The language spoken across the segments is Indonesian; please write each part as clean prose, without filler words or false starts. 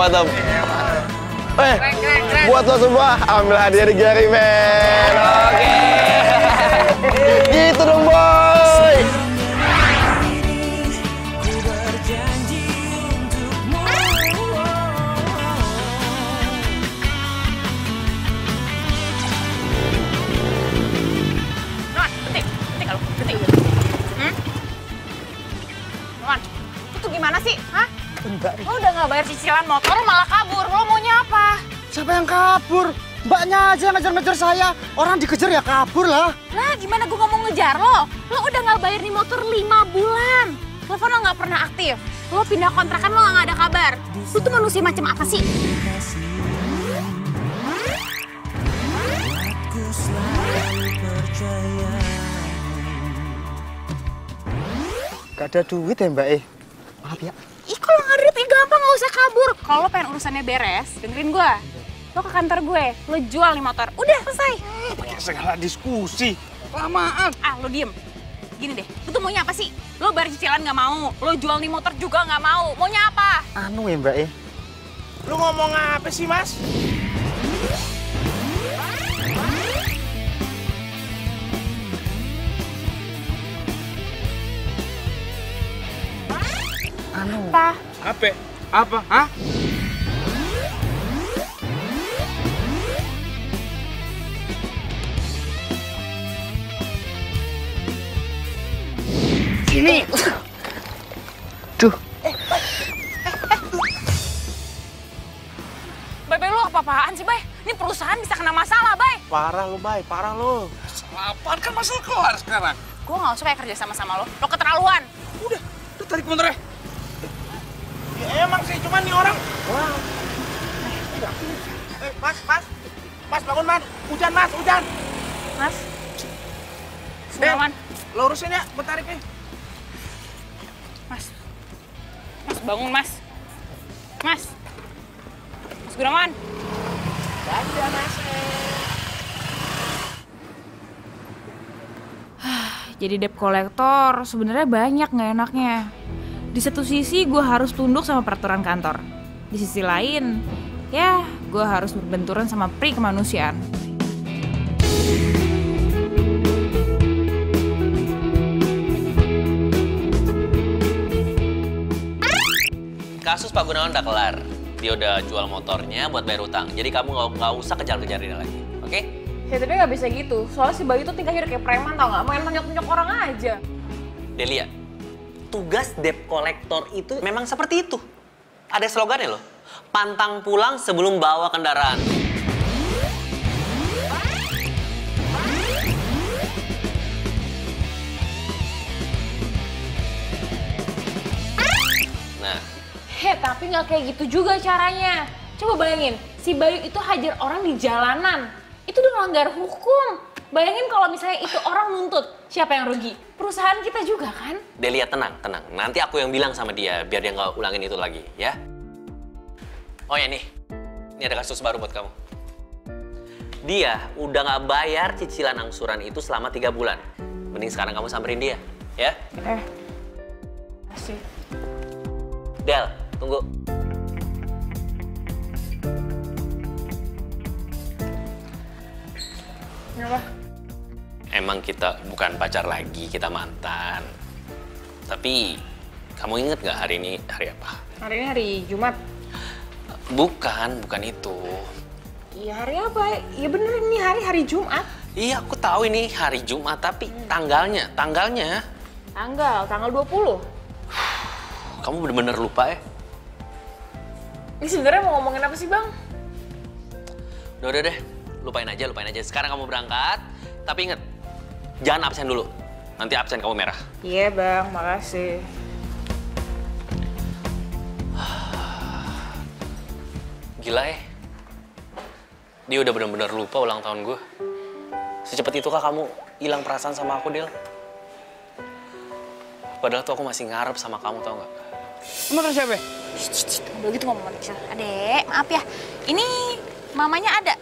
mantap. Buat lo semua, ambil hadiah di Gary Man. Oke. Gitu dong, boy. Itu gimana sih? Hah? Lo udah nggak bayar cicilan motor, lo malah kabur. Lo maunya apa? Siapa yang kabur? Mbaknya aja ngejar-ngejar saya. Orang dikejar ya kabur lah. Lah gimana gue ngomong ngejar lo? Lo udah nggak bayar nih motor 5 bulan. Telepon lo nggak pernah aktif. Lo pindah kontrakan lo nggak ada kabar. Lo tuh manusia macam apa sih? Gak ada duit ya Mbak Maaf ya. Ih kalau nggak ada duit gampang nggak usah kabur. Kalau lo pengen urusannya beres, dengerin gue. Lo ke kantor gue, lo jual nih motor. Udah selesai. Pakai segala diskusi. Lamaan. Ah lo diem. Gini deh, lo tuh maunya apa sih? Lo bayar cicilan nggak mau, lo jual nih motor juga nggak mau. Maunya apa? Anu ya Mbak Lu ngomong apa sih, Mas? Anu. Apa? Apa? Apa? Hah? Ini. Duh. Bay, lo apa-apaan sih, Bay? Ini perusahaan bisa kena masalah, Bay. Parah lu, Bay. Parah lu. Apaan kan masalah keluar sekarang? Gue nggak suka kerja sama lo. Lo keterlaluan. Udah tarik motornya. Ya emang sih, cuman nih orang. Wah. Mas. Mas, bangun, Mas. Hujan, Mas. Hujan. Mas. Sebenarnya, Lo urusin ya, gue tarik nih. Mas. Mas, bangun, Mas. Mas. Mas Gunawan. Ada, Mas. Jadi debt collector sebenarnya banyak nggak enaknya. Di satu sisi gue harus tunduk sama peraturan kantor. Di sisi lain, ya gue harus berbenturan sama pri kemanusiaan. Kasus Pak Gunawan udah kelar. Dia udah jual motornya buat bayar utang. Jadi kamu nggak usah kejar-kejar dia lagi, oke? Ya tapi nggak bisa gitu. Soalnya si Bayu tuh tingkah kayak preman tau nggak? Main tonjok-tonjok orang aja. Delia, tugas debt collector itu memang seperti itu. Ada slogannya loh. Pantang pulang sebelum bawa kendaraan. Nah. Tapi nggak kayak gitu juga caranya. Coba bayangin, si Bayu itu hajar orang di jalanan. Itu udah melanggar hukum. Bayangin kalau misalnya itu orang nuntut, siapa yang rugi? Perusahaan kita juga kan? Delia tenang. Nanti aku yang bilang sama dia biar dia nggak ulangin itu lagi, ya. Oh ya nih, ini ada kasus baru buat kamu. Dia udah nggak bayar cicilan angsuran itu selama 3 bulan. Mending sekarang kamu samperin dia, ya? Asik. Del, tunggu. Kenapa? Emang kita bukan pacar lagi, kita mantan. Tapi, kamu inget nggak hari ini hari apa? Hari ini hari Jumat. Bukan itu. Iya hari apa? Iya bener ini hari Jumat. Iya, aku tahu ini hari Jumat, tapi tanggalnya. Tanggal 20. Kamu bener-bener lupa ya? Ini sebenarnya mau ngomongin apa sih, Bang? Udah deh, lupain aja. Sekarang kamu berangkat, tapi inget, jangan absen dulu. Nanti absen kamu merah. Iya, Bang, makasih. Gila ya, dia udah bener-bener lupa ulang tahun gue. Secepat itukah kamu hilang perasaan sama aku, Del? Padahal tuh aku masih ngarep sama kamu, tau nggak? Emang siapa? Udah gitu ngomong kecil. Adek, maaf ya. Ini mamanya ada?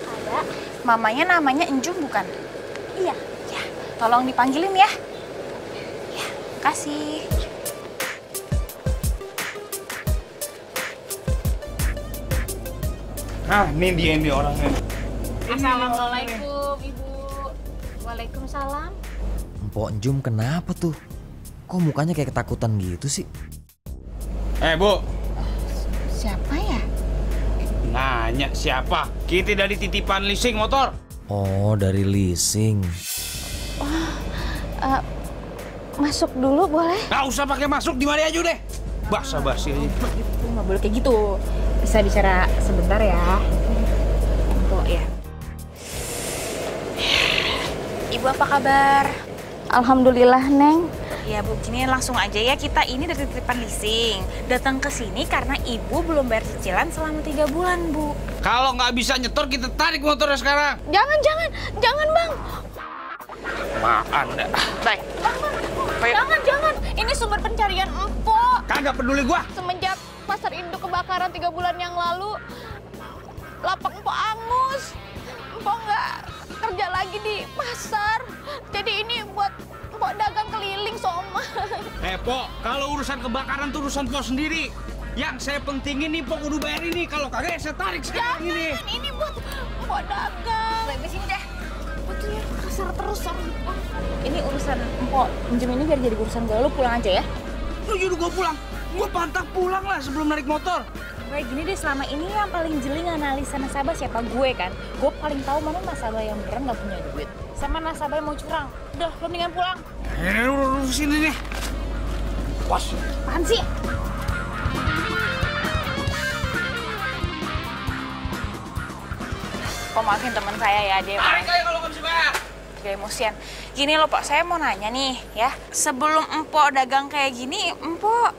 Ada. Mamanya namanya Enjung bukan? Iya. Ya, tolong dipanggilin ya. Ya, makasih. Ah, ini dia orangnya. Assalamualaikum, Ibu. Waalaikumsalam. Mpok Njum kenapa tuh? Kok mukanya kayak ketakutan gitu sih? Bu. Siapa ya? Nanya siapa? Kita dari titipan leasing motor. Oh, dari leasing. Masuk dulu boleh? Nggak usah pakai masuk, di mari aja deh. Basa-basi aja. Itu nggak boleh kayak gitu. Bisa bicara sebentar ya. Empok ya. Ibu apa kabar? Alhamdulillah, Neng. Ya Bu, gini langsung aja ya, kita ini dari titipan leasing. Datang ke sini karena Ibu belum bayar cicilan selama 3 bulan, Bu. Kalau nggak bisa nyetor, kita tarik motornya sekarang. Jangan, Bang. Maaf, dah. Baik. Jangan. Ini sumber pencarian Empok. Kagak peduli gua. Semenjak pasar induk kebakaran 3 bulan yang lalu, lapak Empok angus. Empok nggak kerja lagi di pasar. Jadi ini buat Empok dagang keliling, Soma. Pok, kalau urusan kebakaran tuh urusan Pok sendiri. Yang saya pentingin nih, Pok kudu bayar ini. Kalau kagak, saya tarik sekarang ini. Ini buat Empok dagang. Baik, sini deh. Betul ya, kasar terus sama Empok. Ini urusan Empok, minjem ini biar jadi urusan gue. Lu pulang aja ya. Lu nyuruh gua pulang. Gua pantang pulang lah sebelum narik motor. Kayak gini deh, selama ini yang paling jeli analisa nasabah siapa? Gue kan. Gue paling tahu mana nasabah yang beneran nggak punya duit, sama nasabah yang mau curang. Udah, lo mendingan pulang. Lu sini nih. Bos. Apaan sih? Kok maafin teman saya ya, dia Tarik aja kalau nggak bisa bayar. kayak emosian. Gini loh Pak, saya mau nanya nih ya. Sebelum Empok dagang kayak gini, Empok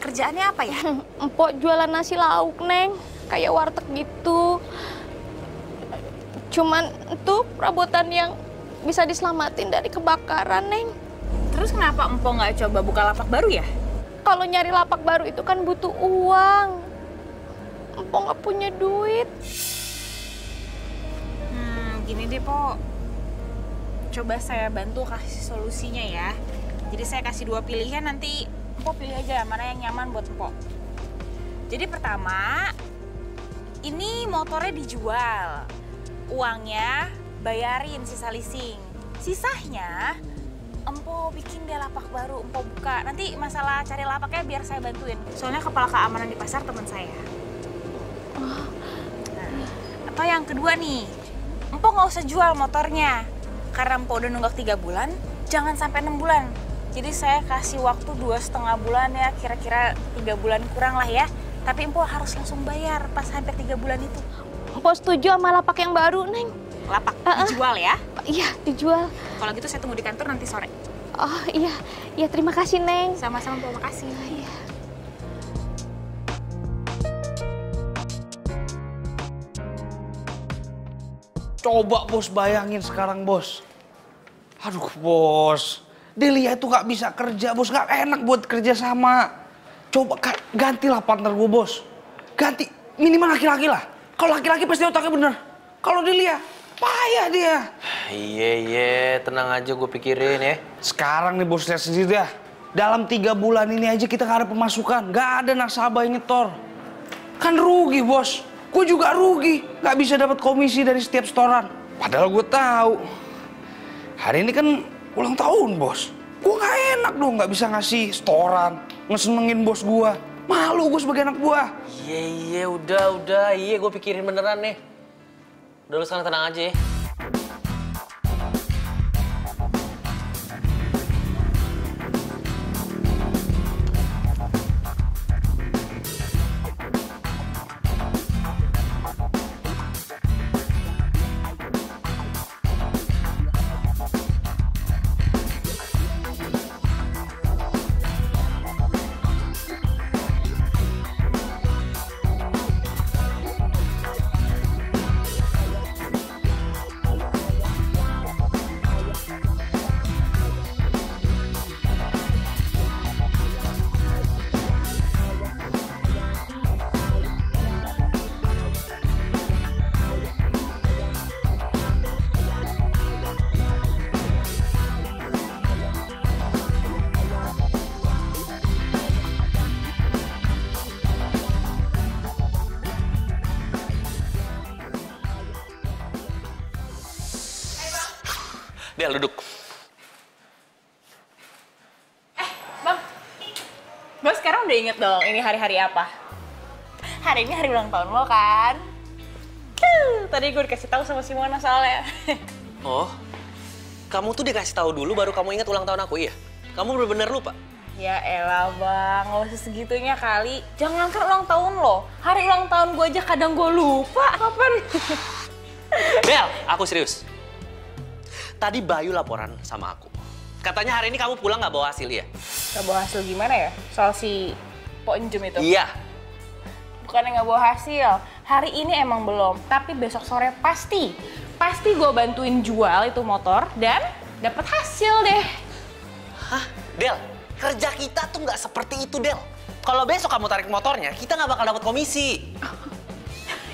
kerjaannya apa ya? Empok jualan nasi lauk, Neng. Kayak warteg gitu. Cuman itu perabotan yang bisa diselamatin dari kebakaran, Neng. Terus kenapa Empok nggak coba buka lapak baru ya? Kalau nyari lapak baru itu kan butuh uang. Empok nggak punya duit. Gini deh, Po. Coba saya bantu kasih solusinya ya. Jadi saya kasih 2 pilihan, nanti Empok pilih aja mana yang nyaman buat Empok. Jadi pertama, ini motornya dijual. Uangnya bayarin sisa leasing. Sisanya Empok bikin deh lapak baru, Empok buka. Nanti masalah cari lapaknya biar saya bantuin. Soalnya kepala keamanan di pasar teman saya. Nah, atau yang kedua nih, Empok nggak usah jual motornya. Karena Empok udah nunggak 3 bulan, jangan sampai 6 bulan. Jadi saya kasih waktu 2,5 bulan ya, kira-kira 3 bulan kurang lah ya. Tapi Empok harus langsung bayar pas hampir 3 bulan itu. Empok setuju sama lapak yang baru, Neng. Lapak dijual ya? Iya, dijual. Kalau gitu saya tunggu di kantor nanti sore. Oh iya, ya terima kasih, Neng. Sama-sama, Empok, makasih. Iya. Coba bos bayangin sekarang bos. Aduh bos, Delia itu nggak bisa kerja bos, nggak enak buat kerja sama. Coba gantilah partner gue bos. Ganti, minimal laki-laki lah. Kalau laki-laki pasti otaknya bener. Kalau Delia, payah dia. Iya, tenang aja gue pikirin ya. Sekarang nih bos lihat sendiri ya. Dalam 3 bulan ini aja kita nggak ada pemasukan, nggak ada nasabah yang nyetor. Kan rugi bos. Gue juga rugi, nggak bisa dapat komisi dari setiap setoran. Padahal gue tahu hari ini kan ulang tahun bos. Gue nggak enak dong nggak bisa ngasih setoran, ngesenengin bos gue. Malu gue sebagai anak buah. Iya, udah. Iya, gue pikirin beneran nih. Udah lu sekarang tenang aja ya. Del, duduk. Bang, Bang sekarang udah inget dong ini hari-hari apa? Hari ini hari ulang tahun lo kan? Tadi gue dikasih tahu sama Simona soalnya. Oh, kamu tuh dikasih tahu dulu baru kamu ingat ulang tahun aku, iya? Kamu bener-bener lupa? Ya elah bang, gak usah segitunya kali. Jangankan ulang tahun lo, hari ulang tahun gue aja kadang gue lupa. Kapan? Del, aku serius. Tadi Bayu laporan sama aku. Katanya hari ini kamu pulang nggak bawa hasil ya? Gak bawa hasil gimana ya? Soal si Po Enjem itu? Iya. Bukannya nggak bawa hasil, hari ini emang belum. Tapi besok sore pasti gue bantuin jual itu motor dan dapat hasil deh. Hah, Del? Kerja kita tuh nggak seperti itu, Del. Kalau besok kamu tarik motornya, kita nggak bakal dapat komisi.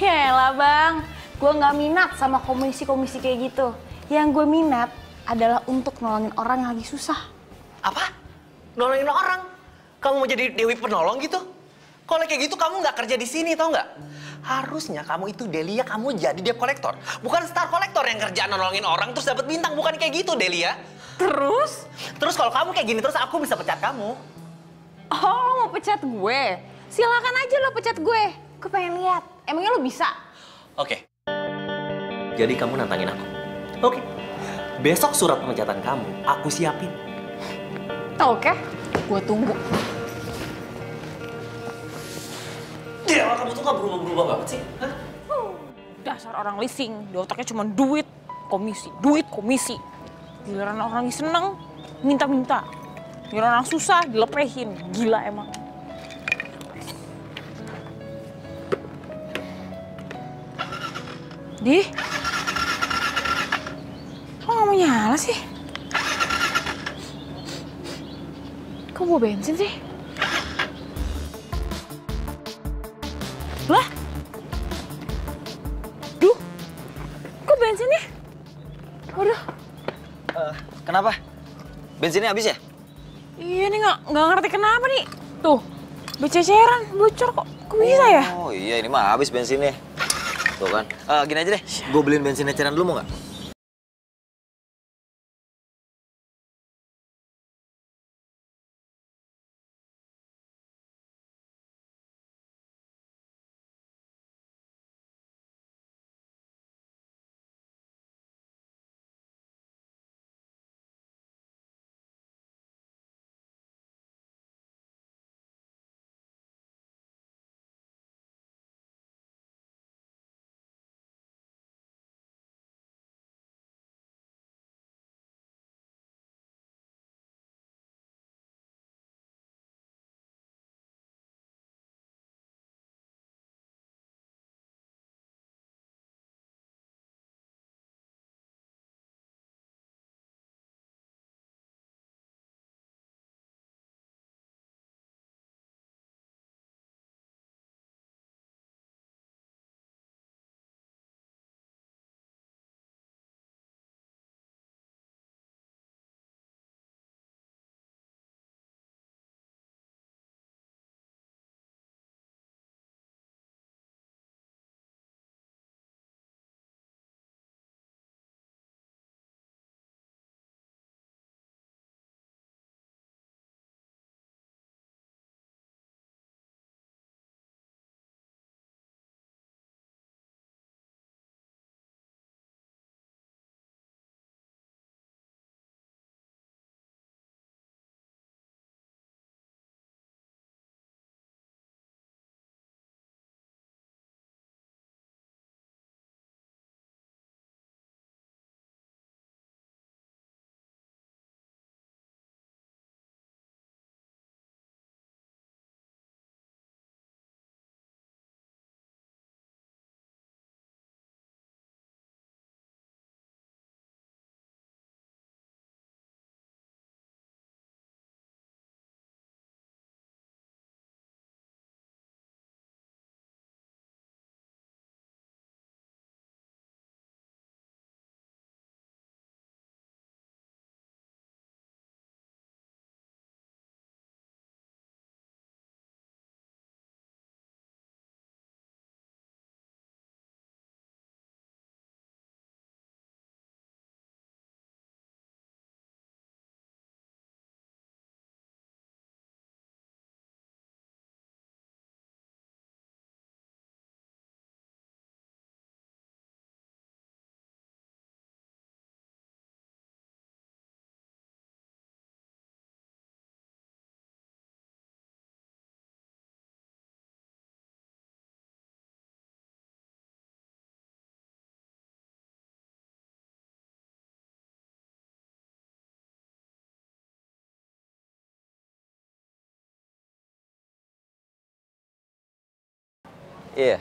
Ya elah bang, gue nggak minat sama komisi-komisi kayak gitu. Yang gue minat adalah untuk nolongin orang yang lagi susah. Apa? Nolongin orang? Kamu mau jadi Dewi Penolong gitu? Kalau kayak gitu kamu nggak kerja di sini, tau nggak? Harusnya kamu itu Delia, kamu jadi debt collector. Bukan star collector yang kerjaan nolongin orang terus dapat bintang. Bukan kayak gitu, Delia. Terus? Terus kalau kamu kayak gini terus aku bisa pecat kamu. Oh, lo mau pecat gue? Silakan aja lo pecat gue. Gue pengen lihat. Emangnya lo bisa? Oke. Jadi kamu nantangin aku? Oke. Besok surat pemecatan kamu aku siapin. Oke, gue tunggu. Ya, kamu tuh gak berubah-berubah banget sih. Hah? Dasar orang leasing, di otaknya cuma duit, komisi. Giliran orang lagi seneng, minta-minta. Giliran orang susah, dilepehin. Gila emang. Di? Kok nggak mau nyala sih? Kok bawa bensin sih? Lah? Duh, kok bensinnya? Waduh. Kenapa? Bensinnya habis ya? Iya nih nggak ngerti kenapa nih. Tuh, bececeran, bocor kok. Kok bisa ya? Oh iya, ini mah habis bensinnya. Tuh kan. Gini aja deh, gue beliin bensin eceran dulu mau nggak? Iya.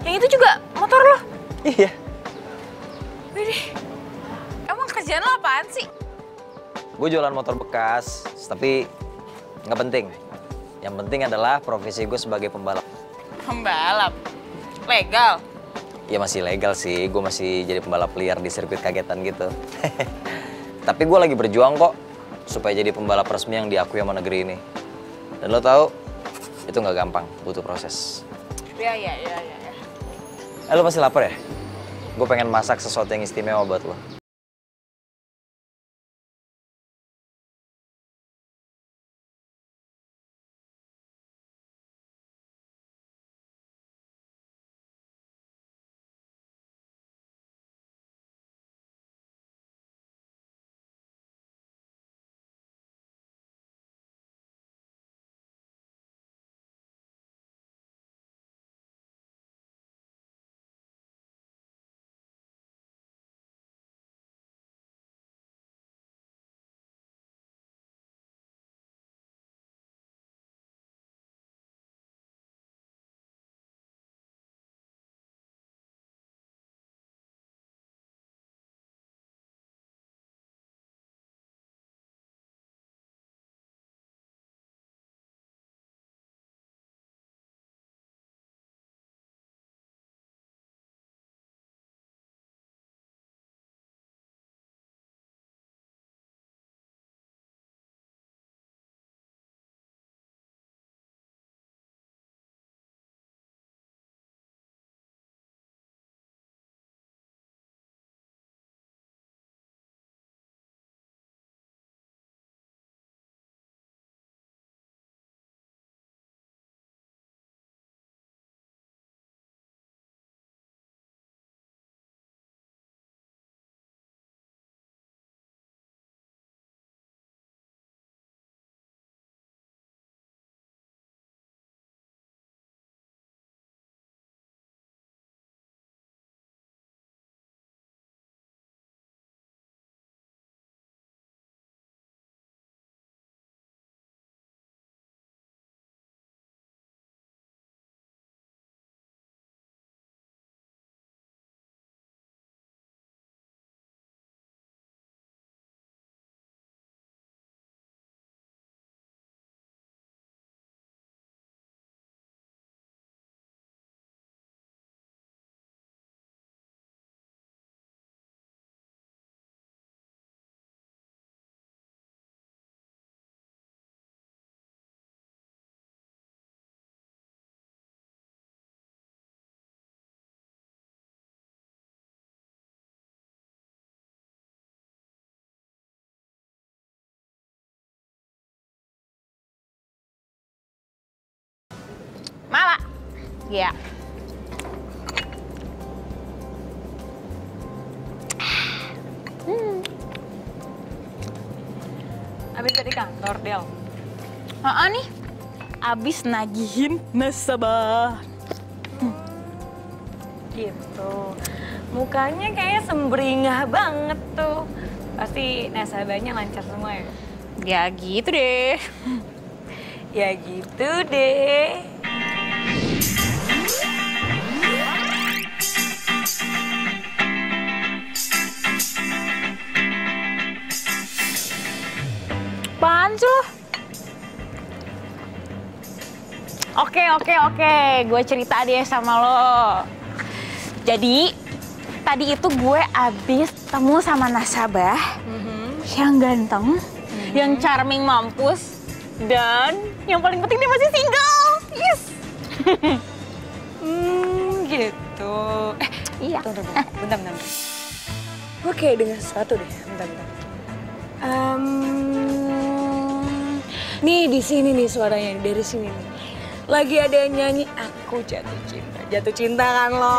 Yang itu juga motor lo? Iya. Widih, emang kerjaan lo apaan sih? Gue jualan motor bekas, tapi nggak penting. Yang penting adalah profesi gue sebagai pembalap. Pembalap? Legal? Ya masih legal sih, gue masih jadi pembalap liar di sirkuit kagetan gitu. Tapi gue lagi berjuang kok, supaya jadi pembalap resmi yang diakui sama negeri ini. Dan lo tahu, itu nggak gampang, butuh proses. Ya. Lo pasti lapar ya? Gue pengen masak sesuatu yang istimewa buat lo. Mala? Iya. Abis dari kantor, Del. Nih, abis nagihin nasabah. Gitu. Mukanya kayaknya sembringah banget tuh. Pasti nasabahnya lancar semua ya? Ya gitu deh. Ya gitu deh. Apaan sih lo? Oke. Gue cerita deh sama lo. Jadi, tadi itu gue abis ketemu sama nasabah yang ganteng, yang charming mampus, dan yang paling penting dia masih single. Yes! Gitu. Iya. Tunggu. Bentar. Gue kayak dengar sesuatu deh. Bentar. Nih di sini nih suaranya, dari sini nih. Lagi ada yang nyanyi, aku jatuh cinta. Jatuh cinta kan lo?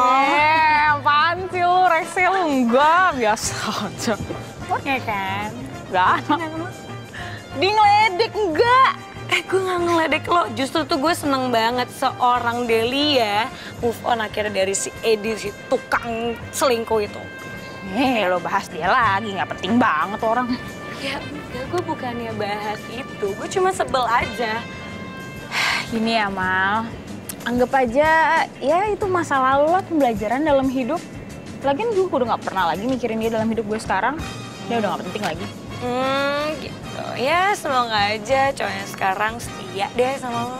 Apaan sih lo, rese lo? Enggak, biasa aja. Ya kan? Enggak. Di ngeledek, enggak. Gue gak ngeledek lo, justru tuh gue seneng banget seorang Delia move on akhirnya dari si Edi, si tukang selingkuh itu. Lo bahas dia lagi, nggak penting banget orang. Ya enggak, gue bukannya bahas itu, gue cuma sebel aja. Gini ya, Mal. Anggap aja ya itu masa lalu lah, pembelajaran dalam hidup. Lagian gue udah gak pernah lagi mikirin dia dalam hidup gue sekarang. Dia udah gak penting lagi. Gitu. Ya semoga aja cowoknya sekarang setia deh sama lo.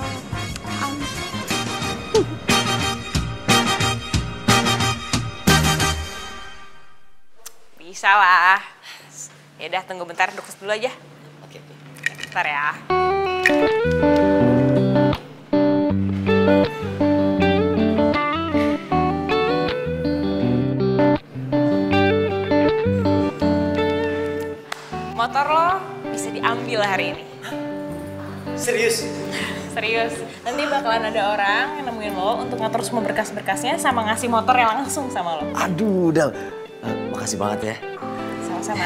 Bisa lah. Ya udah tunggu bentar, dukus dulu aja. Oke. Bentar ya. Motor lo bisa diambil hari ini. Serius? Serius. Nanti bakalan ada orang yang nemuin lo untuk ngatur semua berkas-berkasnya sama ngasih motornya langsung sama lo. Aduh, Dal. Makasih banget ya. Sama-sama.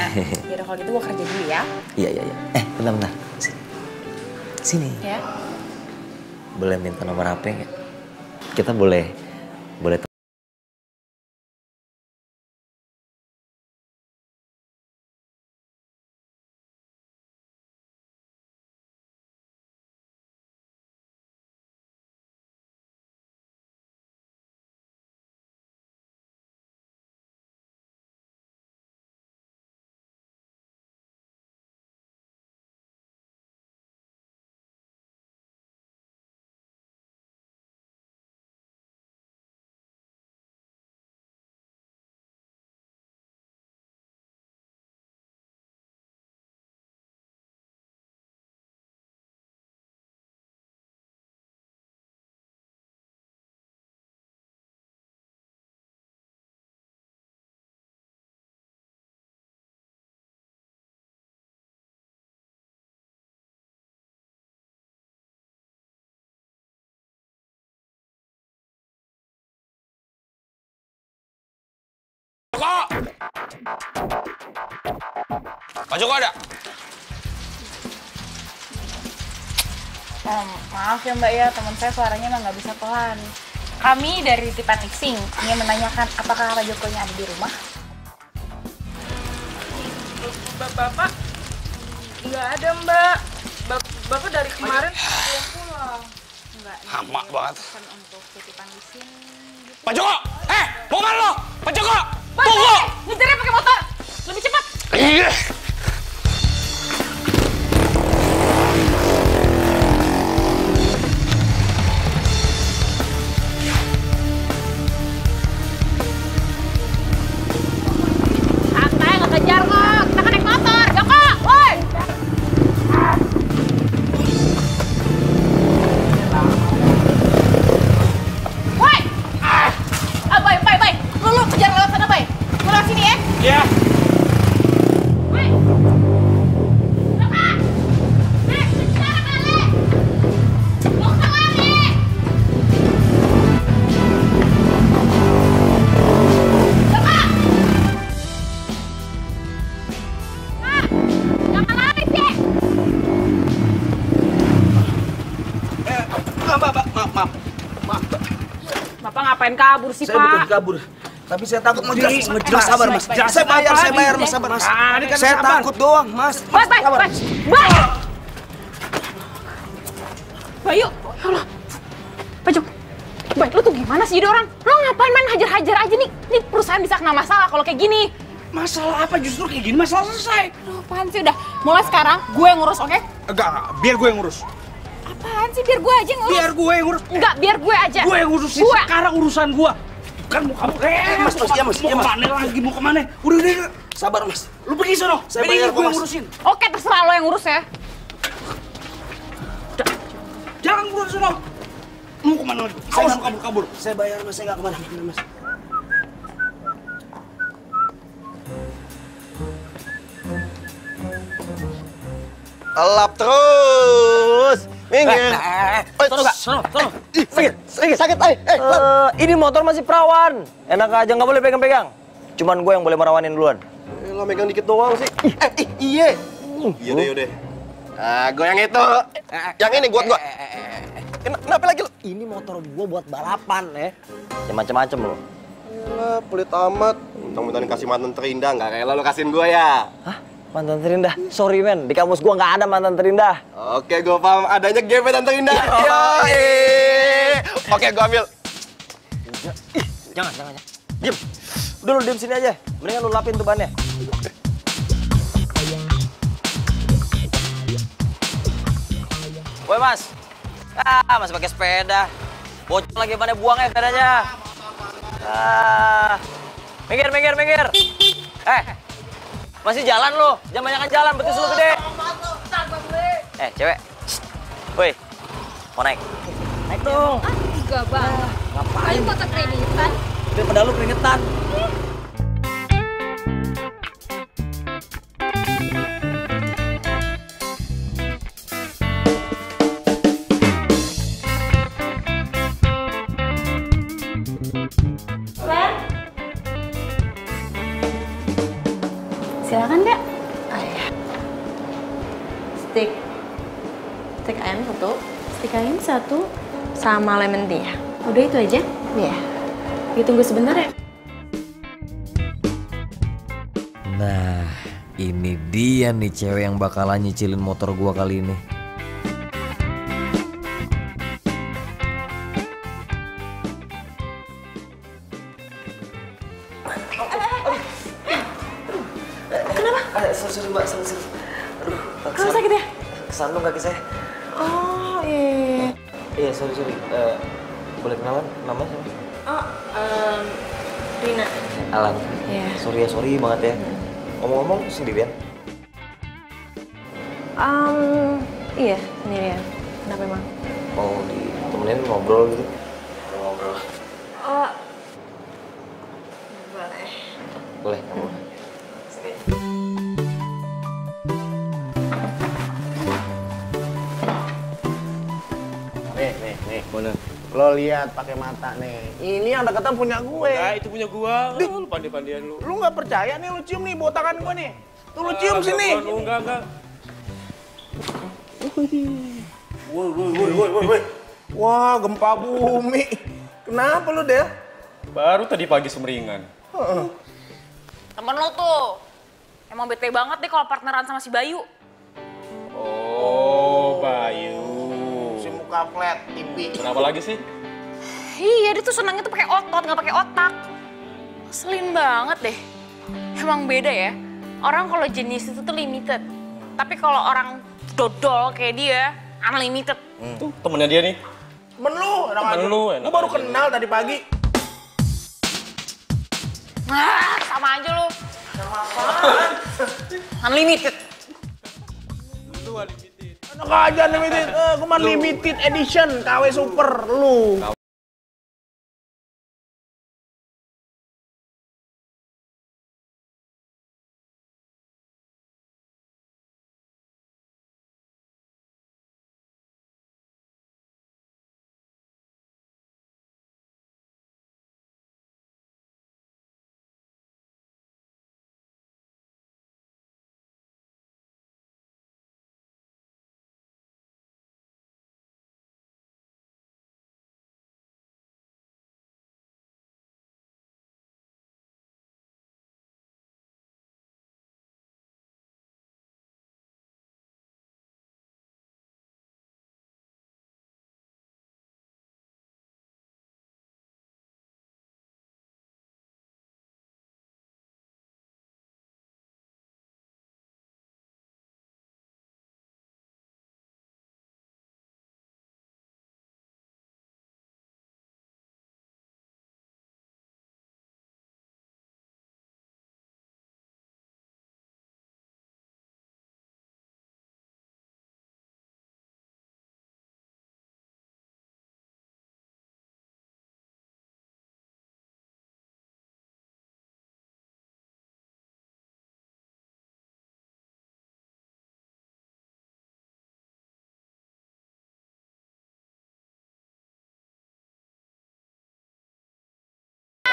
Yaudah kalau gitu gue kerja dulu ya. Iya. Bentar. Sini. Ya. Boleh minta nomor HP nggak? Kita boleh Pak Joko ada? Maaf ya Mbak ya, teman saya suaranya emang nggak bisa pelan. Kami dari Titipan Leasing ingin menanyakan apakah Pak Jokonya ada di rumah? Bapak? Nggak ada Mbak. Bapak dari kemarin belum pulang. Enggak. Lama banget. Pesan untuk Titipan Leasing. Pak Joko! Mau mana lo? Pak Joko! Tunggu! Ngejarnya pakai motor! Lebih cepat! Iya. Santai, nggak kejar kok. Kita kan naik motor, Joko! Woi! Woi! Bay. Lu kejar lewat sana, Bay. Lu lewat sini ya. Iya. Woi! Joko! Kejar balik! Mau ke balik! Joko! Jangan lari sih! Maaf. Bapak ngapain kabur sih, Saya bukan Pak? kabur. Tapi saya takut mau jelas. Jelas sabar mas. Baik. Saya bayar mas sabar mas. Saya takut doang mas. Baik. Bayu, ya Allah. Pak Jok, Baik, lu tuh gimana sih jadi orang? Lu ngapain main hajar-hajar aja nih? Ini perusahaan bisa kena masalah kalau kayak gini. Masalah apa justru kayak gini? Masalah selesai. Aduh, apaan sih? Udah, mulai sekarang gue yang ngurus, oke? Enggak. Biar gue yang ngurus. Apaan sih? Biar gue aja yang ngurus. Biar gue yang ngurus. Enggak, biar gue aja. Gue yang ngurusin. Gue. Sekarang urusan gue. Bukan mau kamu. Mas, iya mas. Mau kemana lagi? Mau kemana? Udah. Sabar mas. Lu pergi sono. Saya bayar gue kok, yang Mas. ngurusin. Oke, terserah lo yang ngurus ya. Jangan ngurus sono. Mau kemana lagi? Saya kabur. Saya bayar mas. Saya nggak kemana-mana mas. Elap terus. Minggir. Sono. Sakit. Ini motor masih perawan. Enak aja, nggak boleh pegang-pegang. Cuman gue yang boleh merawanin duluan. Lo megang dikit doang sih. Iya. Yaudah. Nah, gue yang itu. Yang ini buat gue. Kenapa lagi lo? Ini motor gue buat balapan ya. Ya macam-macam lo. Yalah, pelit amat. Mentang-mentang kasih mantan terindah, nggak rela lo kasihin gue ya. Hah? Mantan terindah. Sorry men, di kamus gua nggak ada mantan terindah. Oke, gua paham. Adanya gebetan terindah. Yoi. Oke, gua ambil. Jangan. Diem. Udah lu diem sini aja. Mendingan lu lapin tuh bannya. Woi mas. Masih pakai sepeda. Bocor lagi bannya, buang ya sepedanya. Minggir. Masih jalan lu. Jangan banyakan jalan, betis lu gede. Cewek. Woi. Mau naik? Naik dong. Enggak bang. Ngapain? Ayo foto kreditan. Daripada lu keringetan. Silakan Kak. Steak ayam satu. Steak ayam satu. Sama lemon tea ya. Udah itu aja? Iya. Ditunggu sebentar ya. Nah, ini dia nih cewek yang bakalan nyicilin motor gua kali ini. Sorry mbak, sorry. Aduh, kamu sakit ya? Kesandung kaki saya. Oh iya. Iya, sorry. Boleh kenalan nama siapa? Oh, Rina. Alan. Iya. Sorry banget ya. Ngomong-ngomong sendirian? Iya, sendirian. Kenapa emang? Mau ditemenin ngobrol gitu? Ngobrol. Oh, boleh. Boleh. Sini. Nih. Mana? Lo lihat pakai mata nih. Ini yang deketan punya gue. Enggak, itu punya gua. Lu pandai-pandian lu. Lu nggak percaya nih, lu cium nih botakan gue nih. Tuh lu cium sini. Enggak. Woi. Wah, gempa bumi. Kenapa lu, Del? Baru tadi pagi semeringan. Temen lo tuh. Emang bete banget deh kalau partneran sama si Bayu. Oh, Bayu. Si muka flat, TV. Kenapa lagi sih? Iya, dia tuh senangnya tuh pakai otot, nggak pakai otak. Ngeselin banget deh. Emang beda ya. Orang kalau jenis itu tuh limited. Tapi kalau orang dodol kayak dia, unlimited. Tuh, temennya dia nih. Temen lu, Temen lu, enak Gue baru aja. kenal tadi pagi. Sama aja lu. Unlimited. Enak aja limited. Gue mah limited edition, KW Super lu.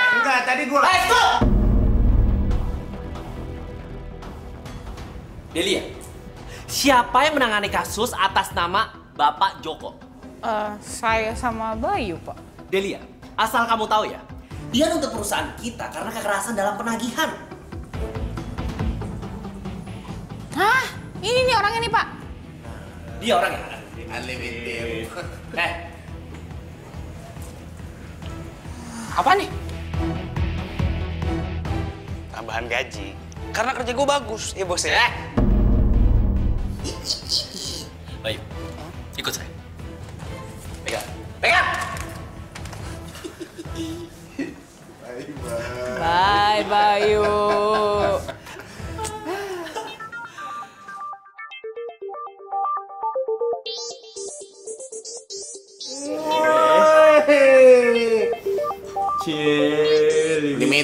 Enggak, tadi gue Delia, siapa yang menangani kasus atas nama Bapak Joko? Saya sama Bayu, Pak. Delia, asal kamu tahu ya, dia nuntut perusahaan kita karena kekerasan dalam penagihan. Ini nih orangnya nih, Pak. Dia orangnya. Unlimited. Apa nih? Tambahan gaji. Karena kerja gue bagus, ya bos ya. Bayu, ikut saya. Pegang. Pegang! Bye, Bayu.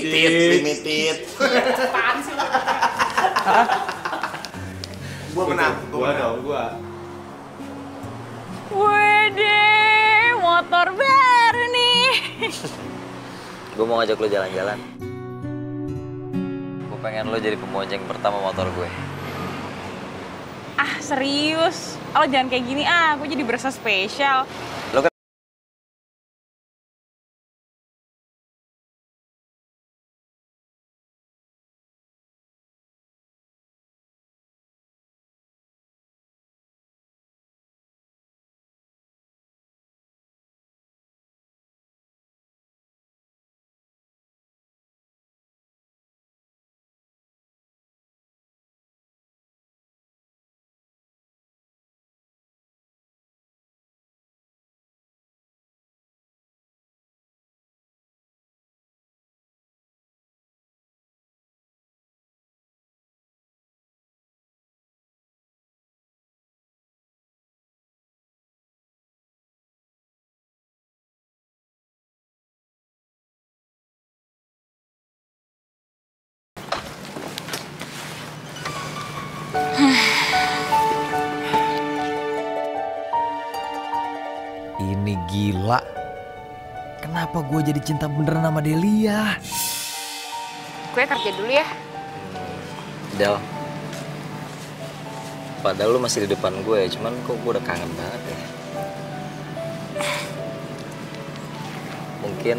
Limited. Apaan sih lu? Gua menang. Wede, motor baru nih. Gue mau ngajak lo jalan-jalan. Gue pengen lo jadi pembonceng pertama motor gue. Ah, serius? Lo jangan kayak gini, aku jadi berasa spesial. Lo kan Ini gila. Kenapa gue jadi cinta beneran sama Delia? Gue kerja dulu ya. Del, padahal lu masih di depan gue, cuman kok gue udah kangen banget ya. Mungkin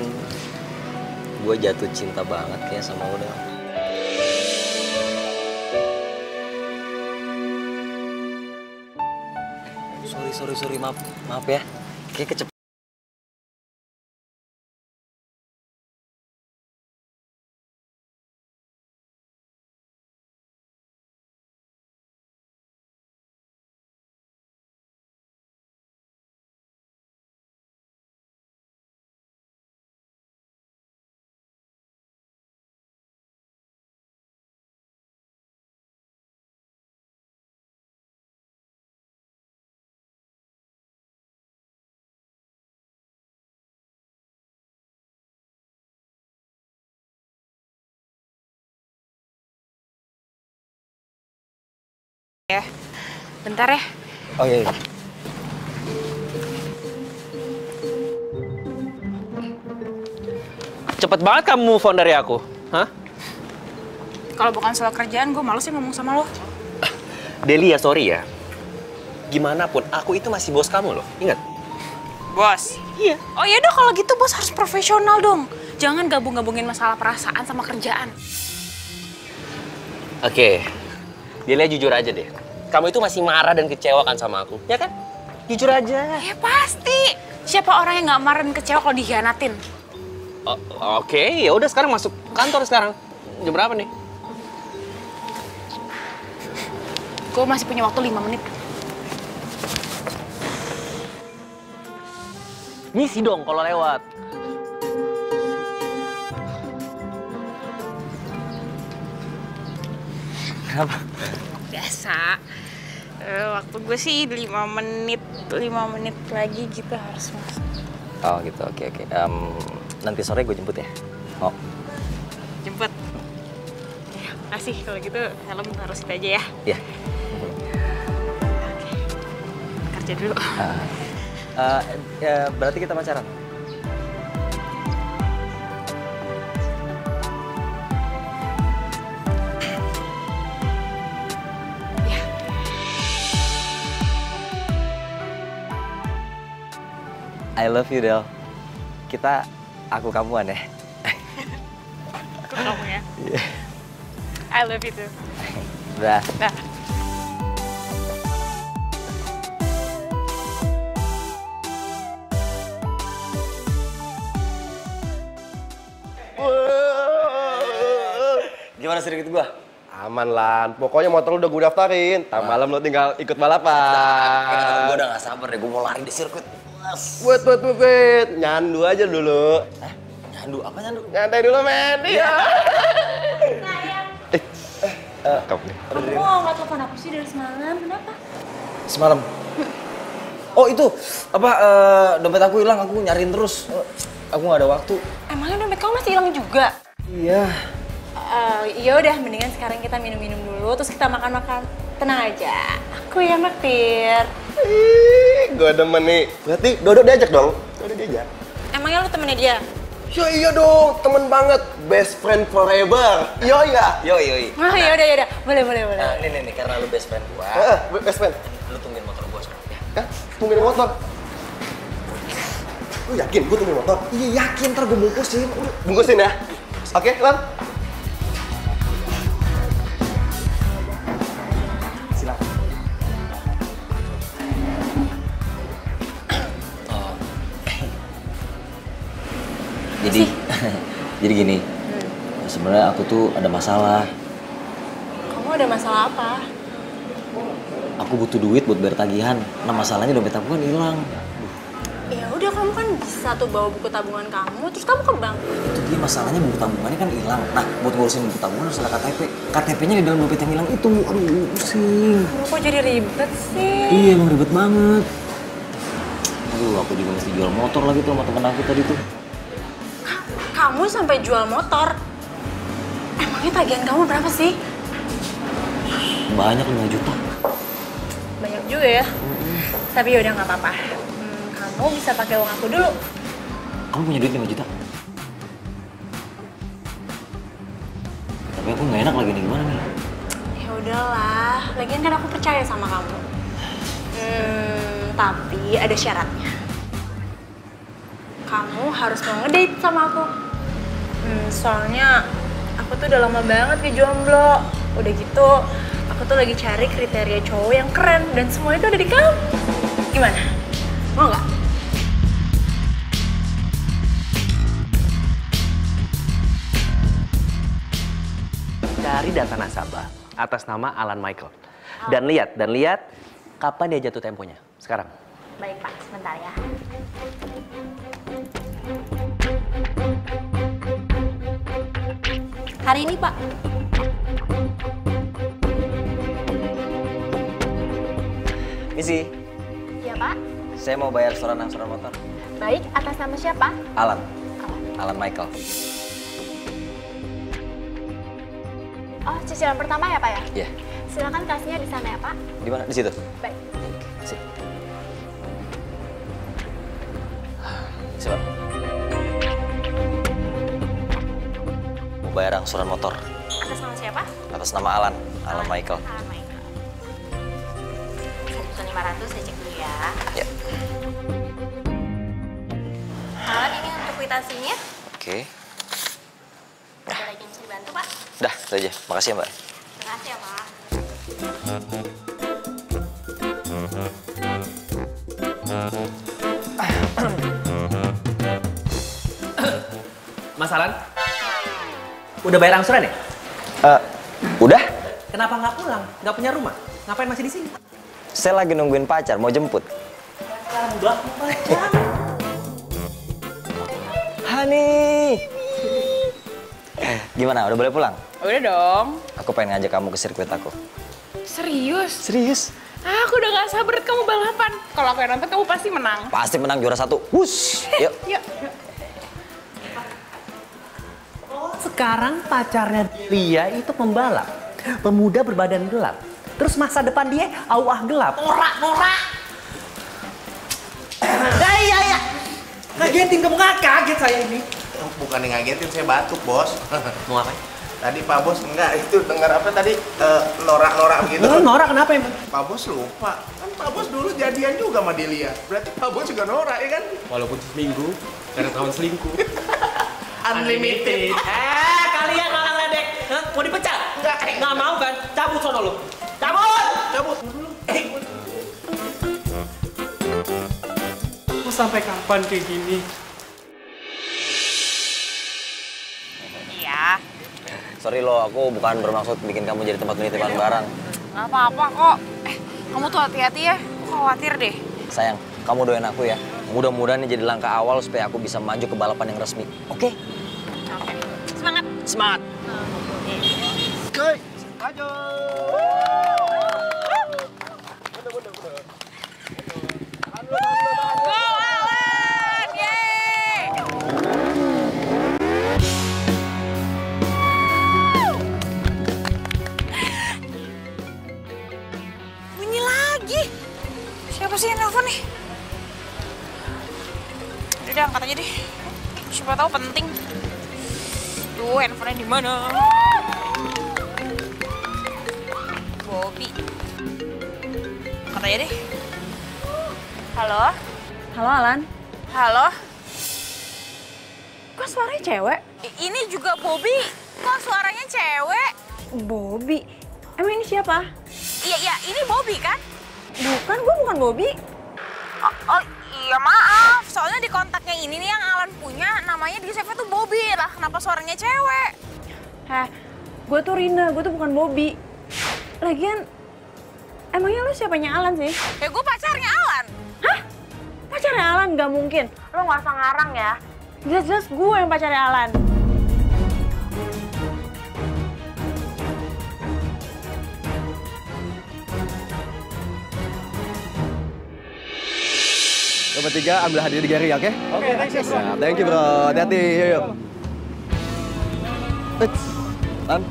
gue jatuh cinta banget ya sama lu, Del. Sorry, maaf ya. Kayak kecepatan. Ya, bentar ya. Oh iya. Cepet banget kamu move on dari aku, hah? Kalau bukan soal kerjaan, gue males sih ngomong sama lo. Delia, sorry ya. Gimana pun, aku itu masih bos kamu loh, ingat? Bos? Iya. Oh yaudah kalau gitu bos harus profesional dong. Jangan gabung-gabungin masalah perasaan sama kerjaan. Oke. Delia jujur aja deh. Kamu itu masih marah dan kecewa kan sama aku, ya kan? Jujur aja. Ya pasti. Siapa orang yang nggak marah dan kecewa kalau dikhianatin? Oke, ya udah sekarang masuk kantor sekarang. Jam berapa nih? Gue masih punya waktu 5 menit. Ngisi dong kalau lewat. Kenapa? Biasa. Waktu gue sih 5 menit. 5 menit lagi gitu harus masuk. Oh gitu, oke. Nanti sore gue jemput ya? Oh. Jemput. Ya, makasih. Kalau gitu helm harus itu aja ya. Iya. Oke. Kerja dulu. Berarti kita pacaran? I love you, Del. Aku kamuan ya. Aku kamu ya. Iya. I love you too. Dah. Dah. Gimana sirkuit gua? Aman Lan, pokoknya motor lu udah gue daftarin. Ntar malam lu tinggal ikut balapan. Gua udah gak sabar deh, gua mau lari di sirkuit. Wait. Nyandu aja dulu. Hah? Nyandu? Apa nyandu? Nyantai dulu, men. Iya. Kamu nggak telepon aku sih dari semalam, kenapa? Semalam? Oh itu, apa, dompet aku hilang, aku nyariin terus. Aku gak ada waktu. Emangnya dompet kamu masih hilang juga? Iya. Ya udah, mendingan sekarang kita minum-minum dulu, terus kita makan-makan. Tenang aja, aku yang naktir. Ih, gue demen nih. Berarti Dodo diajak dong? Dodo diajak. Emangnya lu temennya dia? Ya iya dong, temen banget. Best friend forever. Yoi ya? Yoi. Oh yaudah, boleh. Nih, karena lu best friend gua. Best friend. Lu tungguin motor gua sekarang ya. Hah? Tungguin motor? Lu yakin gue tungguin motor? Iya yakin, ntar gua bungkusin. Bungkusin ya? Oke, Lan. Silakan. Jadi gini, sebenarnya aku tuh ada masalah. Kamu ada masalah apa? Aku butuh duit buat bayar tagihan. Nah masalahnya dompet aku kan hilang. Ya udah, kamu kan bisa tuh bawa buku tabungan kamu, terus kamu ke bank. Itu dia masalahnya, buku tabungannya kan hilang. Nah buat ngurusin buku tabungan harus ada KTP. KTP-nya di dalam dompet yang hilang itu. Aduh pusing. Kok jadi ribet sih? Iya emang ribet banget. Aduh aku juga mesti jual motor lagi tuh sama temen aku tadi tuh. Kamu sampai jual motor? Emangnya tagihan kamu berapa sih? Banyak 5 juta. Banyak juga ya. Tapi yaudah nggak apa-apa. Kamu bisa pakai uang aku dulu. Kamu punya duit 5 juta? Tapi aku nggak enak lagi nih, gimana nih? Ya udahlah, lagian kan aku percaya sama kamu. Tapi ada syaratnya. Kamu harus mau ngedate sama aku. Soalnya aku tuh udah lama banget ke jomblo. Udah gitu, aku tuh lagi cari kriteria cowok yang keren dan semua itu ada di kamu. Gimana? Mau nggak? Cari data nasabah atas nama Alan Michael. Dan lihat kapan dia jatuh temponya. Sekarang. Baik Pak, sebentar ya. Hari ini Pak. Misi, Iya Pak. saya mau bayar setoran angsuran motor. Baik, atas nama siapa? Alan Michael. Oh, cicilan pertama ya Pak ya? Iya. Silakan kasnya di sana ya Pak. Di mana? Di situ. Baik. Sip. Siap. Mau bayar angsuran motor Atas nama siapa? atas nama Alan Michael. Alan Michael. 1.500 saya cek dulu ya. Ya. Alan, ini untuk kwitansinya. Oke. Ada lagi yang bisa dibantu Pak? Dah, itu aja. Makasih ya, Mbak. Terima kasih ya Pak. Mas Alan, udah bayar angsuran ya? Udah? Kenapa nggak pulang? Nggak punya rumah? Ngapain masih di sini? Saya lagi nungguin pacar, mau jemput. Udah, pacar. Hani. Gimana? Udah boleh pulang? Udah dong. Aku pengen ngajak kamu ke sirkuit aku. Serius? Serius? Aku udah gak sabar kamu balapan. Kalau aku yang nonton, kamu pasti menang. Pasti menang juara 1. Wush! Yuk. Yuk. Sekarang pacarnya Lia itu pembalap. Pemuda berbadan gelap. Terus masa depan dia awah gelap. Norak. Ya. Ngagetin, kamu nggak kaget saya ini. Bukan yang ngagetin, saya batuk, Bos. Mau ngapain? Tadi Pak Bos enggak, itu dengar apa tadi? Norak-norak begitu. Norak kenapa emang? Pak Bos lupa. Kan Pak Bos dulu jadian juga sama Delia. Berarti Pak Bos juga norak, ya kan? Walaupun seminggu, karena tahun selingkuh. Unlimited. Kalian malah ledek. Mau dipecat? Nggak mau kan? Cabut sono lu. Cabut. Mau sampai kapan kayak gini? Iya. Sorry lo, aku bukan bermaksud bikin kamu jadi tempat penitipan barang. Nggak apa-apa kok. Kamu tuh hati-hati ya. Aku khawatir deh. Sayang, kamu doain aku ya. Mudah-mudahan ini jadi langkah awal supaya aku bisa maju ke balapan yang resmi. Oke? Oke. Semangat. Semangat. Oke, maju. Bunyi lagi. Siapa sih yang nelfon nih? Udah angkat aja deh. Siapa tahu penting. Tuh, handphonenya di mana? Bobby. Angkat aja deh. Halo? Halo Alan, Halo? kok suaranya cewek? Ini juga Bobby. Kok suaranya cewek? Bobby? Emang ini siapa? Iya, ini Bobby kan? Bukan, gue bukan Bobby. Oh, iya maaf. Soalnya di kontaknya ini nih yang Alan punya, namanya di save tuh Bobby. Lah, kenapa suaranya cewek? Gue tuh Rina, gue tuh bukan Bobby. Lagian, emangnya lo siapanya Alan sih? Ya gue pacarnya Alan. Hah? Pacarnya Alan? Gak mungkin. Lo gak usah ngarang ya. Jelas-jelas gue yang pacarnya Alan. Lo bertiga ambil hadiah di Gary, oke? Oke, thanks bro. Thank you bro, hati-hati, yuk. Lan.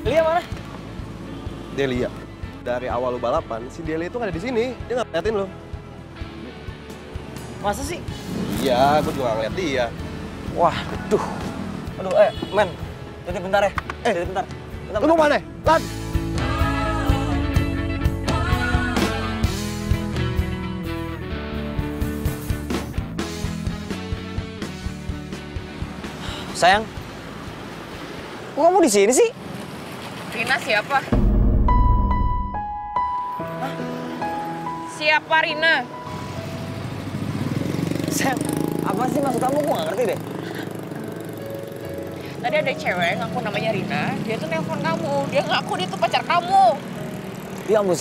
Delia mana? Delia. Dari awal lu balapan, si Delia itu nggak ada di sini. Dia nggak ngeliatin lo. Masa sih? Iya, gue juga ngeliat dia. Wah, aduh. Aduh, men. Titip bentar ya. Titip bentar. Lu mau mana? Lan. Sayang. Kok kamu di sini sih? Rina siapa? Hah? Siapa Rina? Sayang, apa sih maksud kamu? Gue gak ngerti deh. Tadi ada cewek ngaku namanya Rina, dia tuh nelpon kamu. Dia ngaku dia tuh pacar kamu. Ya ampun,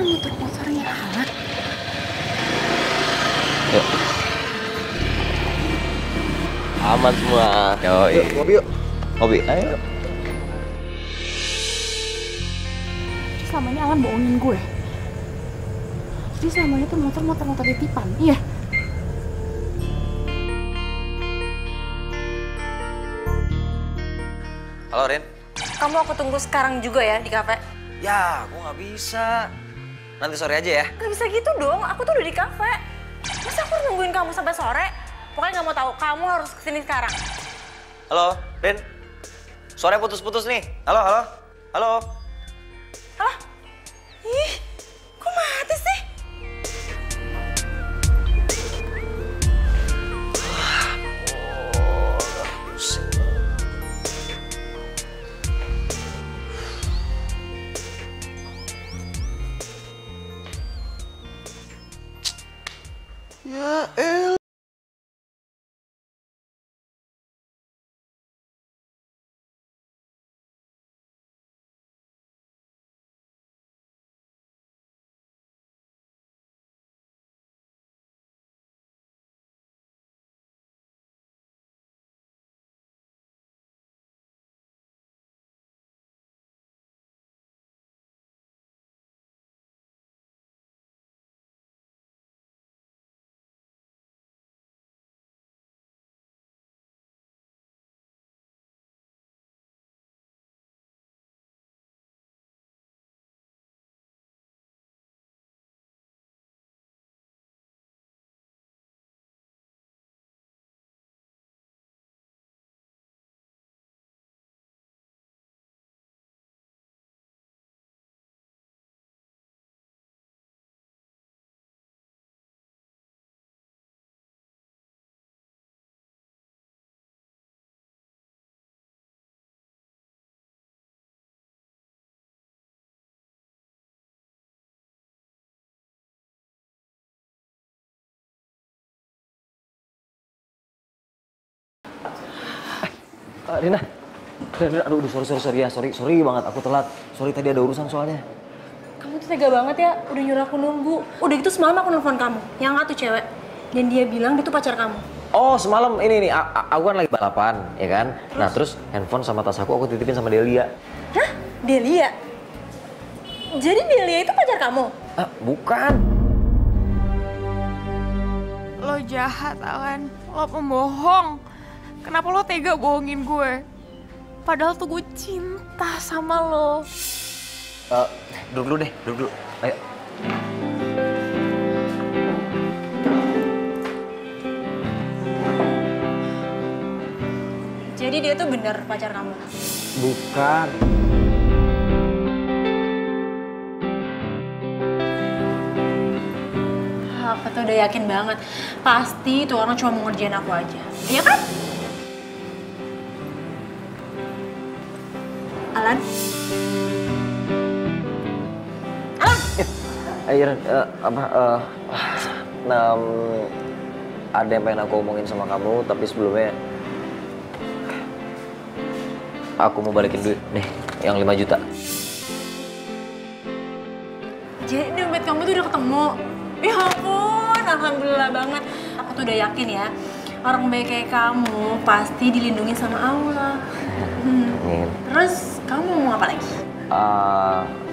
kan motor-motornya anak. Yuk. Aman semua. Yuk, ngopi yuk. Ngopi, ayo. Jadi selama ini Alan bohongin gue. Jadi selama itu motor titipan, iya? Halo, Rin. Kamu aku tunggu sekarang juga ya di kafe. Ya, aku nggak bisa. Nanti sore aja ya. Gak bisa gitu dong, aku tuh udah di kafe. Masa aku harus nungguin kamu sampai sore? Pokoknya nggak mau tahu, kamu harus kesini sekarang. Halo, Rin. Sore putus-putus nih. Halo, halo. Halo. Halo? Ih, kok mati sih? Ya el. Rina, aduh, sorry banget, aku telat. Sorry tadi ada urusan soalnya. Kamu tuh tega banget ya, udah nyuruh aku nunggu. Udah gitu semalam aku nelfon kamu, yang nggak tuh cewek. Dan dia bilang dia tuh pacar kamu. Oh, semalam ini nih, aku kan lagi balapan, ya kan? Terus? Nah, terus handphone sama tas aku titipin sama Delia. Hah? Delia? Jadi Delia itu pacar kamu? Bukan. Lo jahat, Alan. Lo pembohong. Kenapa lo tega bohongin gue? Padahal tuh gue cinta sama lo. Duduk dulu deh, duduk dulu. Ayo. Jadi dia tuh bener pacar kamu? Bukan. Aku tuh udah yakin banget. Pasti tuh orang cuma mau ngerjain aku aja. Iya kan? Alan? Ayo, ada yang pengen aku omongin sama kamu, tapi sebelumnya aku mau balikin duit nih, yang 5 juta. Jadi dompet kamu tuh udah ketemu? Ya ampun, alhamdulillah banget. Aku tuh udah yakin ya, orang baik kayak kamu pasti dilindungi sama Allah. Amin. Terus kamu mau ngomong apa lagi?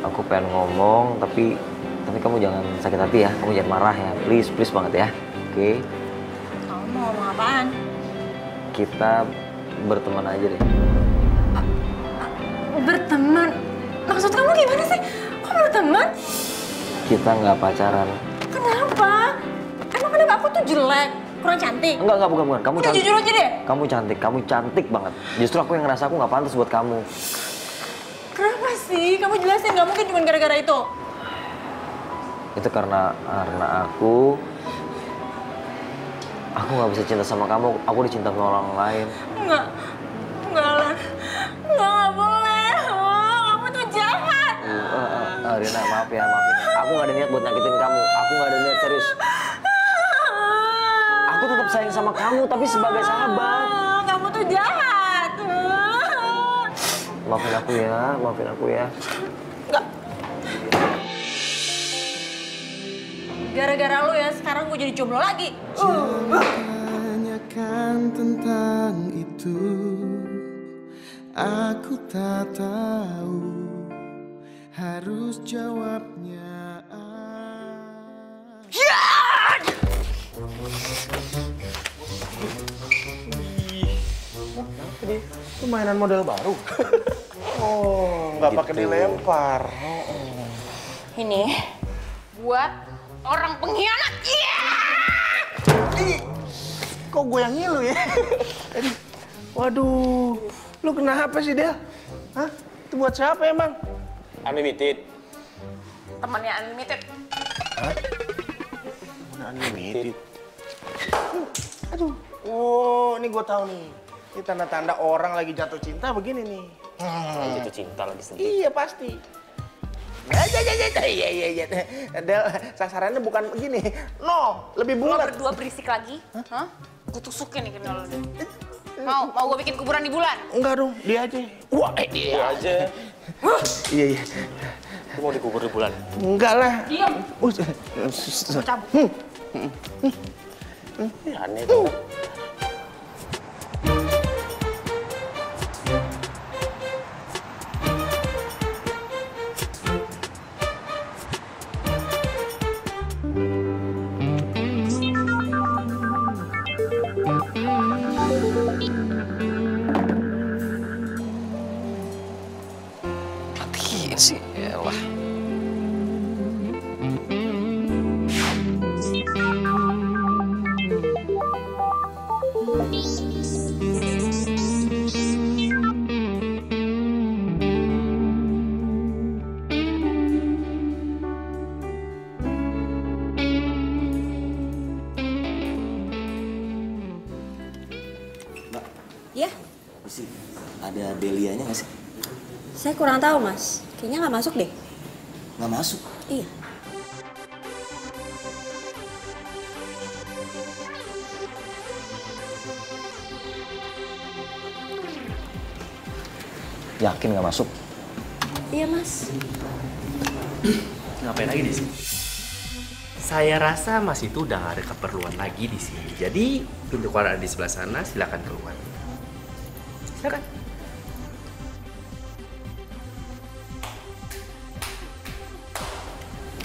Aku pengen ngomong, tapi kamu jangan sakit hati ya, kamu jangan marah ya, please banget ya, oke? Kamu mau ngomong apaan? Kita berteman aja deh. Berteman? Maksud kamu gimana sih? Kok berteman? Kita nggak pacaran. Kenapa? Emang kenapa aku tuh jelek? Kurang cantik? Enggak, bukan. Kamu udah cantik. Jujur aja deh. Kamu cantik banget. Justru aku yang ngerasa aku nggak pantas buat kamu. Kenapa sih? Kamu jelasin, nggak mungkin cuma gara-gara itu. Itu karena aku nggak bisa cinta sama kamu. Aku dicinta sama orang lain. Enggak, Lan. Nggak boleh. Oh, kamu tuh jahat. Rina, maaf ya. Aku nggak ada niat buat nyakitin kamu. Aku nggak ada niat serius. Aku tetap sayang sama kamu, tapi sebagai sahabat. Kamu tuh jahat. Maafin aku ya. Enggak. Gara-gara lu ya, sekarang gue jadi jomblo lagi. Tanyakan tentang itu, aku tak tahu harus jawabnya. Itu mainan model baru. Oh, nggak pakai dilempar. Ini buat orang pengkhianat. Kok gue yang ngilu ya? Waduh, lu kenapa sih, Del? Hah? Itu buat siapa emang? Unlimited. Temannya Unlimited. Hah? Unlimited. Aduh. Oh, ini gue tahu nih. Ini tanda-tanda orang lagi jatuh cinta begini nih. Jatuh cinta lagi sedih. Iya pasti. Iya. Del, sasarannya bukan begini. No, lebih Lo bulat. berdua berisik lagi? Hah? Gue tusukin nih kenal lo. Mau gue bikin kuburan di bulan? Enggak dong, dia aja. Wah, dia aja. Iya. Lu mau dikubur di bulan? Enggak lah. Diam. Cabut. Aneh tuh. Matiin sih, elah. Ya, Ada Delianya nggak sih? saya kurang tahu mas. Kayaknya nggak masuk deh. Nggak masuk. Iya. Yakin nggak masuk? Iya mas. Ngapain lagi di sini? Saya rasa Mas itu udah gak ada keperluan lagi di sini. Jadi pintu keluar ada di sebelah sana, silakan keluar. Silakan.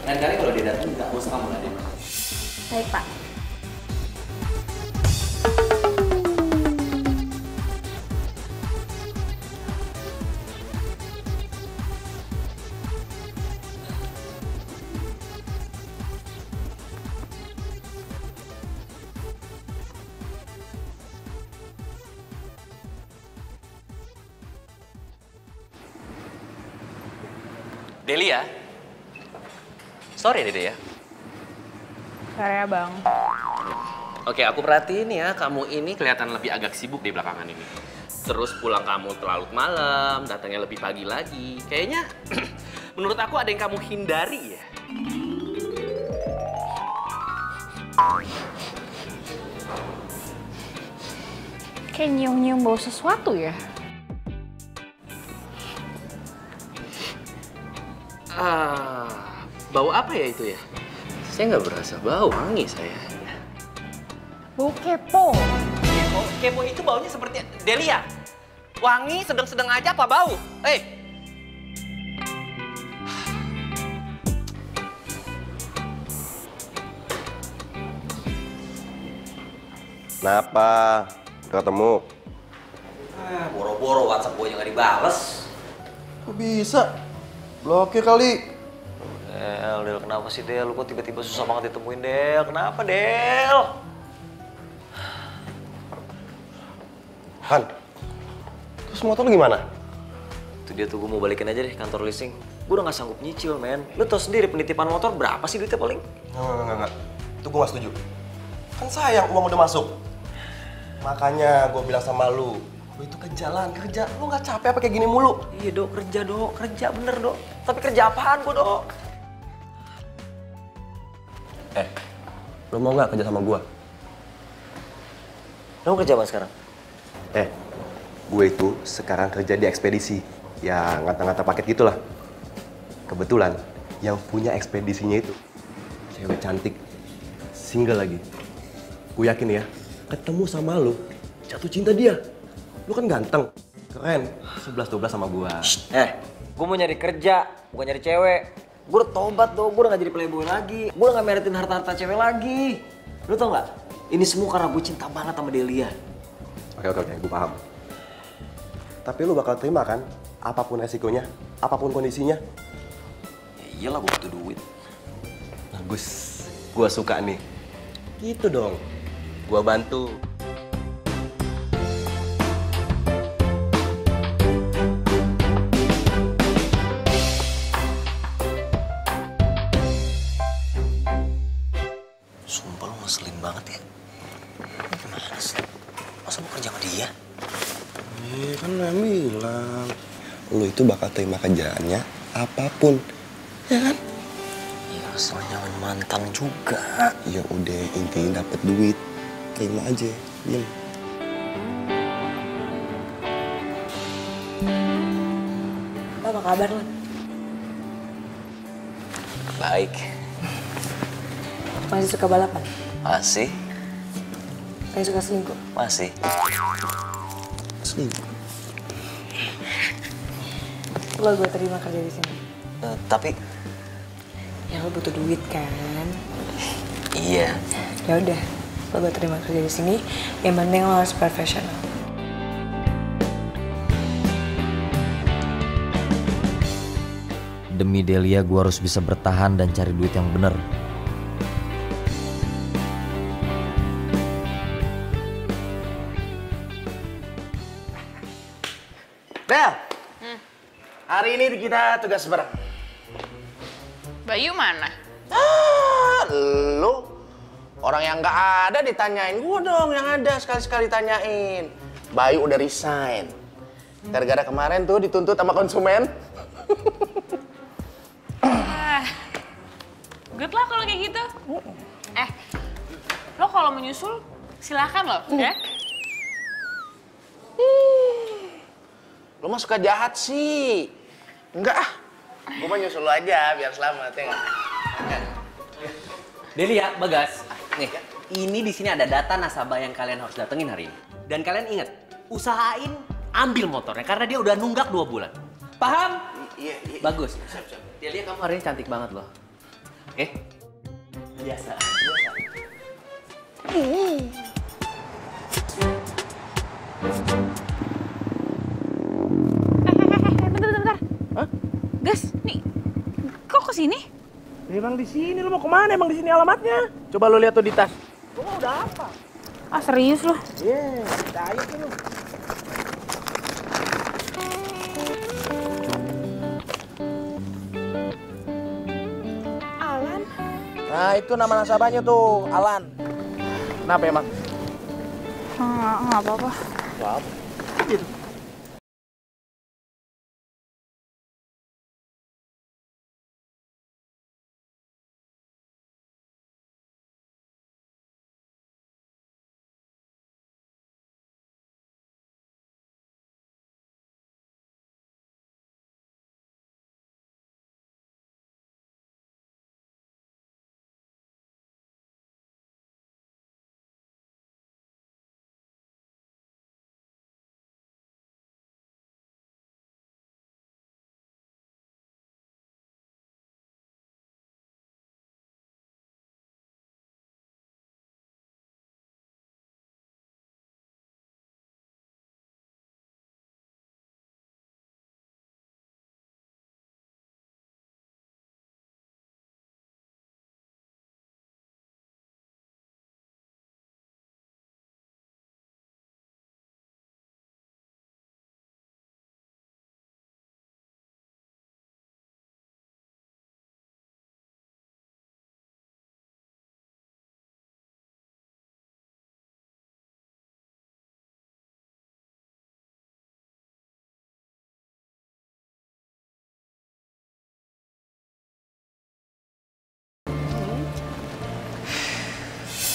Lain kali kalau dia datang nggak usah kamu ladenin. Baik pak. Delia. Sorry Dede ya. Sorry ya bang. Oke, aku perhatiin ya, kamu ini kelihatan lebih agak sibuk di belakangan ini. Terus pulang kamu terlalu malam, datangnya lebih pagi lagi. Kayaknya menurut aku ada yang kamu hindari ya. Kayak nyium-nyium bau sesuatu ya. Bau apa ya itu ya? Saya nggak berasa bau, wangi saya. Bau kepo. Kepo itu baunya seperti Delia. Wangi sedang-sedang aja apa bau? Kenapa? Udah ketemu? Boro-boro WhatsApp gue nggak dibales. Kok bisa? Blokir kali. Del, kenapa sih Del? Lu kok tiba-tiba susah banget ditemuin Del? Kenapa Del? Han, terus motor lu gimana? Itu dia tuh, gue mau balikin aja deh kantor leasing. Gue udah gak sanggup nyicil, men. Lu tau sendiri penitipan motor berapa sih duitnya paling? Enggak. Itu gue gak setuju. Kan sayang uang udah masuk. Makanya gue bilang sama lu itu ke jalan, kerja. Lu gak capek apa kayak gini mulu? Iya, Dok. Kerja, Dok. Kerja, bener, Dok. Tapi kerja apaan gue, Dok? Lu mau gak kerja sama gue? Lu mau kerja apa sekarang? Gue itu sekarang kerja di ekspedisi. Ya, ngata-ngata paket gitulah. Kebetulan, yang punya ekspedisinya itu cewek cantik, single lagi. Gue yakin ya, ketemu sama lu, jatuh cinta dia. Lu kan ganteng, keren, 11-12 sama gue. Gue mau nyari kerja, bukan nyari cewek. Gue udah tobat tuh, gue udah gak jadi playboy lagi. Gue udah gak meritin harta-harta cewek lagi. Lu tau gak? Ini semua karena gue cinta banget sama Delia. Oke, gue paham. Tapi lu bakal terima kan? Apapun resikonya, apapun kondisinya. Ya iyalah, gue butuh duit. Bagus, gue suka nih. Gitu dong, gue bantu. Sumpah lu ngeselin banget ya. Gimana sih? Masa mau kerja sama dia? Kan lu yang bilang. Lu itu bakal terima kerjaannya apapun. Ya kan? Ya asal jangan mantan juga. Ya udah, intinya dapet duit. Terima aja, diam. Apa kabar lo? Baik. Masih suka balapan? Masih. Masih suka selingkuh? Masih. Selingkuh? Lo gue terima kerja di sini. Tapi ya lo butuh duit kan? iya. Ya udah, lo gue terima kerja di sini. Yang penting lo harus profesional. Demi Delia gue harus bisa bertahan dan cari duit yang bener. Del, hari ini kita tugas bareng. Bayu mana? Lu orang yang nggak ada ditanyain, gua dong yang ada sekali-sekali tanyain. Bayu udah resign. Gara-gara kemarin tuh dituntut sama konsumen. Good lah kalau kayak gitu. Lo kalau menyusul silakan lo, ya. Lu mah suka jahat sih. Enggak ah. Gua mah nyusul lu aja biar selamat ya nggak? Delia, Bagas, nih, ini di sini ada data nasabah yang kalian harus datengin hari ini. Dan kalian ingat, usahain ambil motornya karena dia udah nunggak 2 bulan. Paham? Iya. Bagus. Delia, kamu hari ini cantik banget loh. Oke? Biasa. Bentar. Hah? Gas, nih, kok kesini? Emang di sini, lu mau kemana? Emang di sini alamatnya? Coba lu lihat tuh di tas. Gua mah udah apa? Ah, serius lo? Iya, percaya sih lu. Alan? Nah, itu nama nasabahnya tuh, Alan. Kenapa emang? Nggak apa-apa. Apa? Gitu.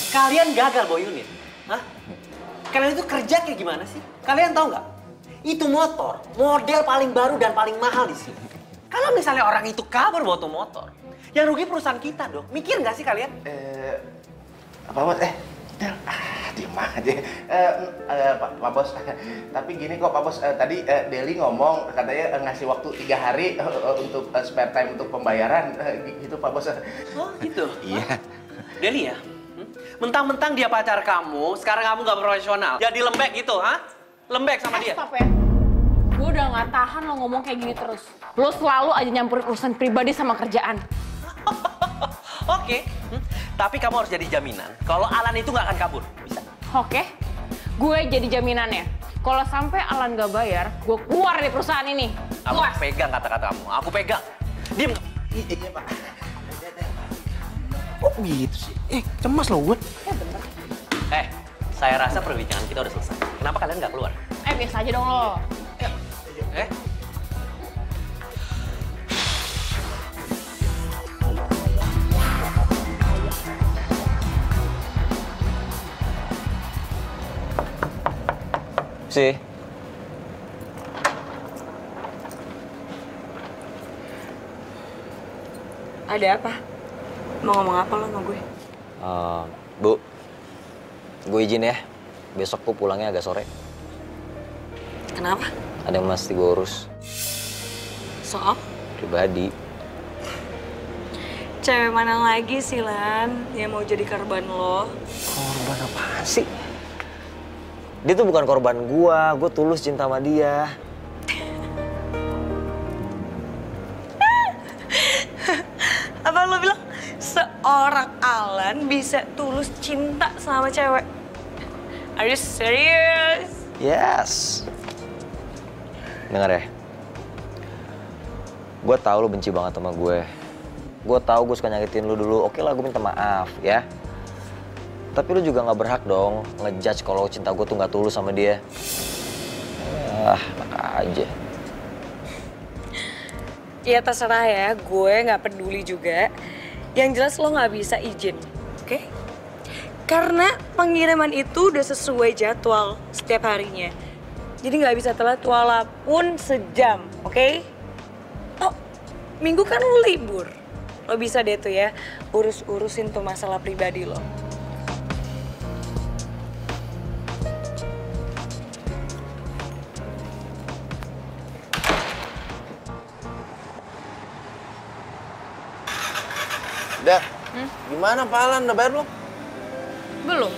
Kalian gagal bawa unit. Hah? Kalian itu kerja kayak gimana sih? Kalian tahu nggak? Itu motor, model paling baru dan paling mahal di sini. Kalau misalnya orang itu kabur bawa tuh motor, yang rugi perusahaan kita dong. Mikir nggak sih kalian? Pak Bos, Del, diem aja. Pak Bos, tapi gini kok Pak Bos, tadi Deli ngomong katanya ngasih waktu 3 hari untuk spare time untuk pembayaran, gitu Pak Bos. Oh gitu? Iya. Deli ya? Mentang-mentang dia pacar kamu, sekarang kamu nggak profesional. Jadi lembek gitu, ha? Lembek sama dia. Stop ya. Gue udah nggak tahan lo ngomong kayak gini terus. Lo selalu aja nyampurin urusan pribadi sama kerjaan. Oke. Tapi kamu harus jadi jaminan kalau Alan itu nggak akan kabur. Bisa? Oke. Gue jadi jaminannya. Kalau sampai Alan gak bayar, gue keluar dari perusahaan ini. Aku pegang kata-kata kamu. Aku pegang. Diem. Iya Pak. Kok gitu sih? Cemas loh gue. Ya bener. Saya rasa perbincangan kita udah selesai. Kenapa kalian nggak keluar? Biasa aja dong lo. Yuk. Sih. Ada apa? Mau ngomong apa lo sama gue? Bu, gue izin ya. Besok gue pulangnya agak sore. Kenapa? Ada yang mesti gue urus. Soal? Pribadi. Cewek mana lagi sih, Lan, yang mau jadi korban lo? Korban apaan sih? Dia tuh bukan korban gue tulus cinta sama dia. Apa lo bilang seorang Alan bisa tulus cinta sama cewek? Are you serious? Yes. Dengar ya. Gue tahu lo benci banget sama gue. Gue tahu gue suka nyakitin lo dulu. Oke lah, gue minta maaf ya. Tapi lu juga nggak berhak dong ngejudge kalau cinta gue tuh nggak tulus sama dia. Enak aja. Ya terserah ya, gue nggak peduli juga. Yang jelas lo nggak bisa izin, oke? Karena pengiriman itu udah sesuai jadwal setiap harinya. Jadi nggak bisa telat walaupun sejam, oke? Oh, minggu kan lo libur. Lo bisa deh tuh ya, urusin tuh masalah pribadi lo. Dah, gimana Pak Alan? Udah bayar belum? Belum.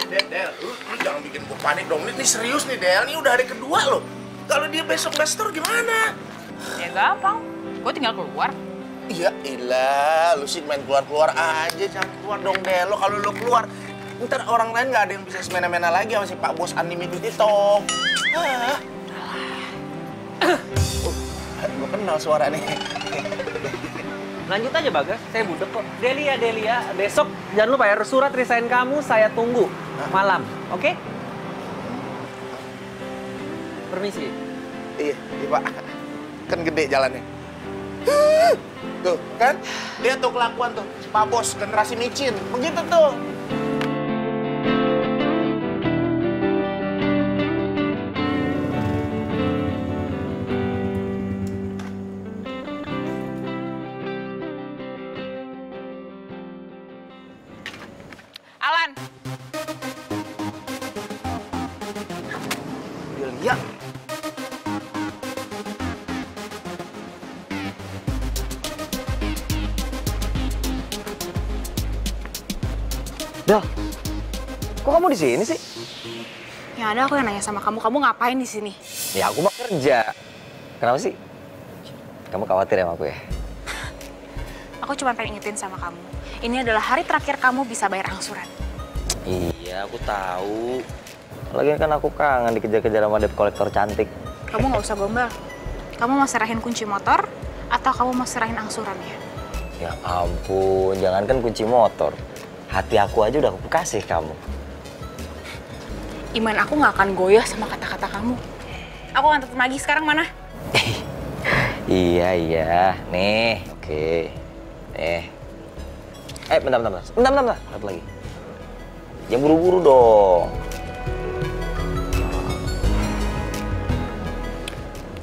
Del, lu jangan bikin gue panik dong. Ini serius nih, Del. Ini udah hari kedua loh. Kalau dia besok store gimana? Ya gampang. Gue tinggal keluar. Iya, ilah. Lu sih main keluar-keluar aja. Jangan keluar dong, Del. Lo kalau lu keluar, ntar orang lain nggak ada yang bisa semena-mena lagi sama si Pak Bos anime itu. Gue kenal suaranya. Lanjut aja Bagas, saya budek kok. Delia, besok jangan lupa ya, surat resign kamu saya tunggu malam, oke? Permisi. Iya Pak. Kan gede jalannya. Tuh, kan? Lihat tuh kelakuan tuh. Pak Bos, generasi micin. Begitu tuh. Alan. Delia. Del, kok kamu di sini sih? Ya ada, aku yang nanya sama kamu ngapain di sini? Ya aku mah kerja. Kenapa sih? Kamu khawatir sama aku ya? Aku cuma pengen ingetin sama kamu. Ini adalah hari terakhir kamu bisa bayar angsuran. Iya, aku tahu. Lagian kan aku kangen dikejar-kejar sama debt collector cantik. Kamu nggak usah gombal. Kamu mau serahin kunci motor atau kamu mau serahin angsurannya? Ya ampun, jangankan kunci motor. Hati aku aja udah aku kasih kamu. Iman aku nggak akan goyah sama kata-kata kamu. Aku akan tetap lagi sekarang mana? Iya. Nih, oke. Nih. Bentar. Satu lagi. Jangan buru-buru dong.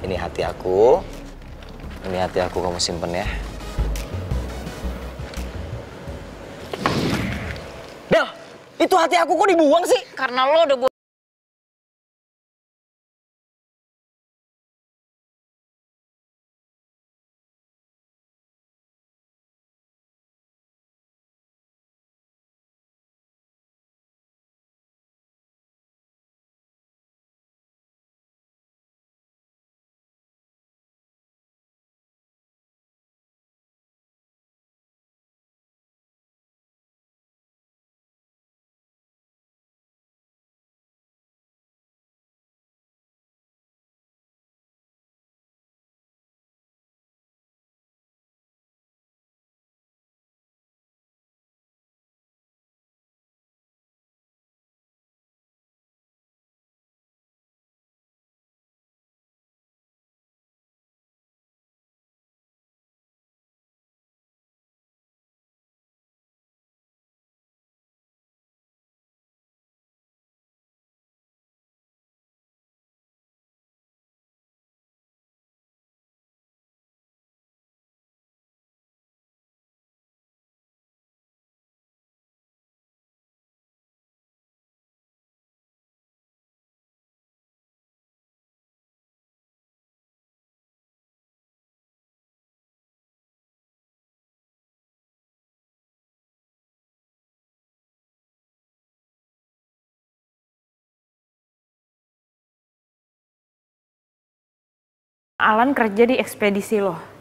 Ini hati aku. Ini hati aku kamu simpen ya. Del, itu hati aku kok dibuang sih? Karena lo udah Alan kerja di ekspedisi lo.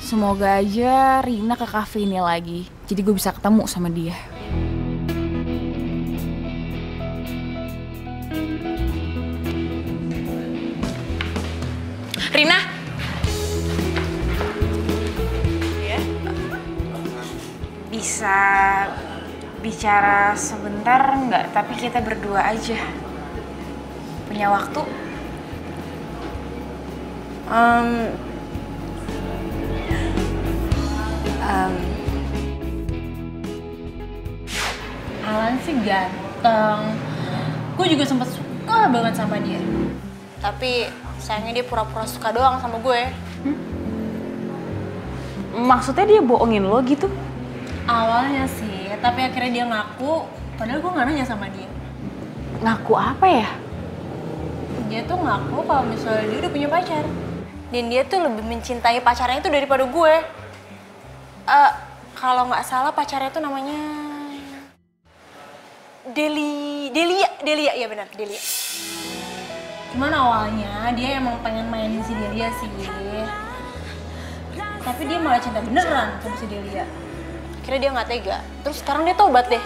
Semoga aja Rina ke cafe ini lagi. Jadi gue bisa ketemu sama dia. Rina! Ya? Bisa bicara sebentar nggak? Tapi kita berdua aja. Punya waktu? Alan sih ganteng. Gue juga sempet suka banget sama dia. Tapi sayangnya dia pura-pura suka doang sama gue. Maksudnya dia bohongin lo gitu? Awalnya sih, tapi akhirnya dia ngaku. Padahal gue gak nanya sama dia. Ngaku apa ya? Dia tuh ngaku kalau misalnya dia udah punya pacar. Dan dia tuh lebih mencintai pacarnya itu daripada gue. Kalau nggak salah pacarnya tuh namanya Delia, ya benar, Delia. Cuman awalnya dia emang pengen mainin si Delia sih. Tapi dia malah cinta beneran sama si Delia. Akhirnya dia nggak tega. Terus sekarang dia tobat deh.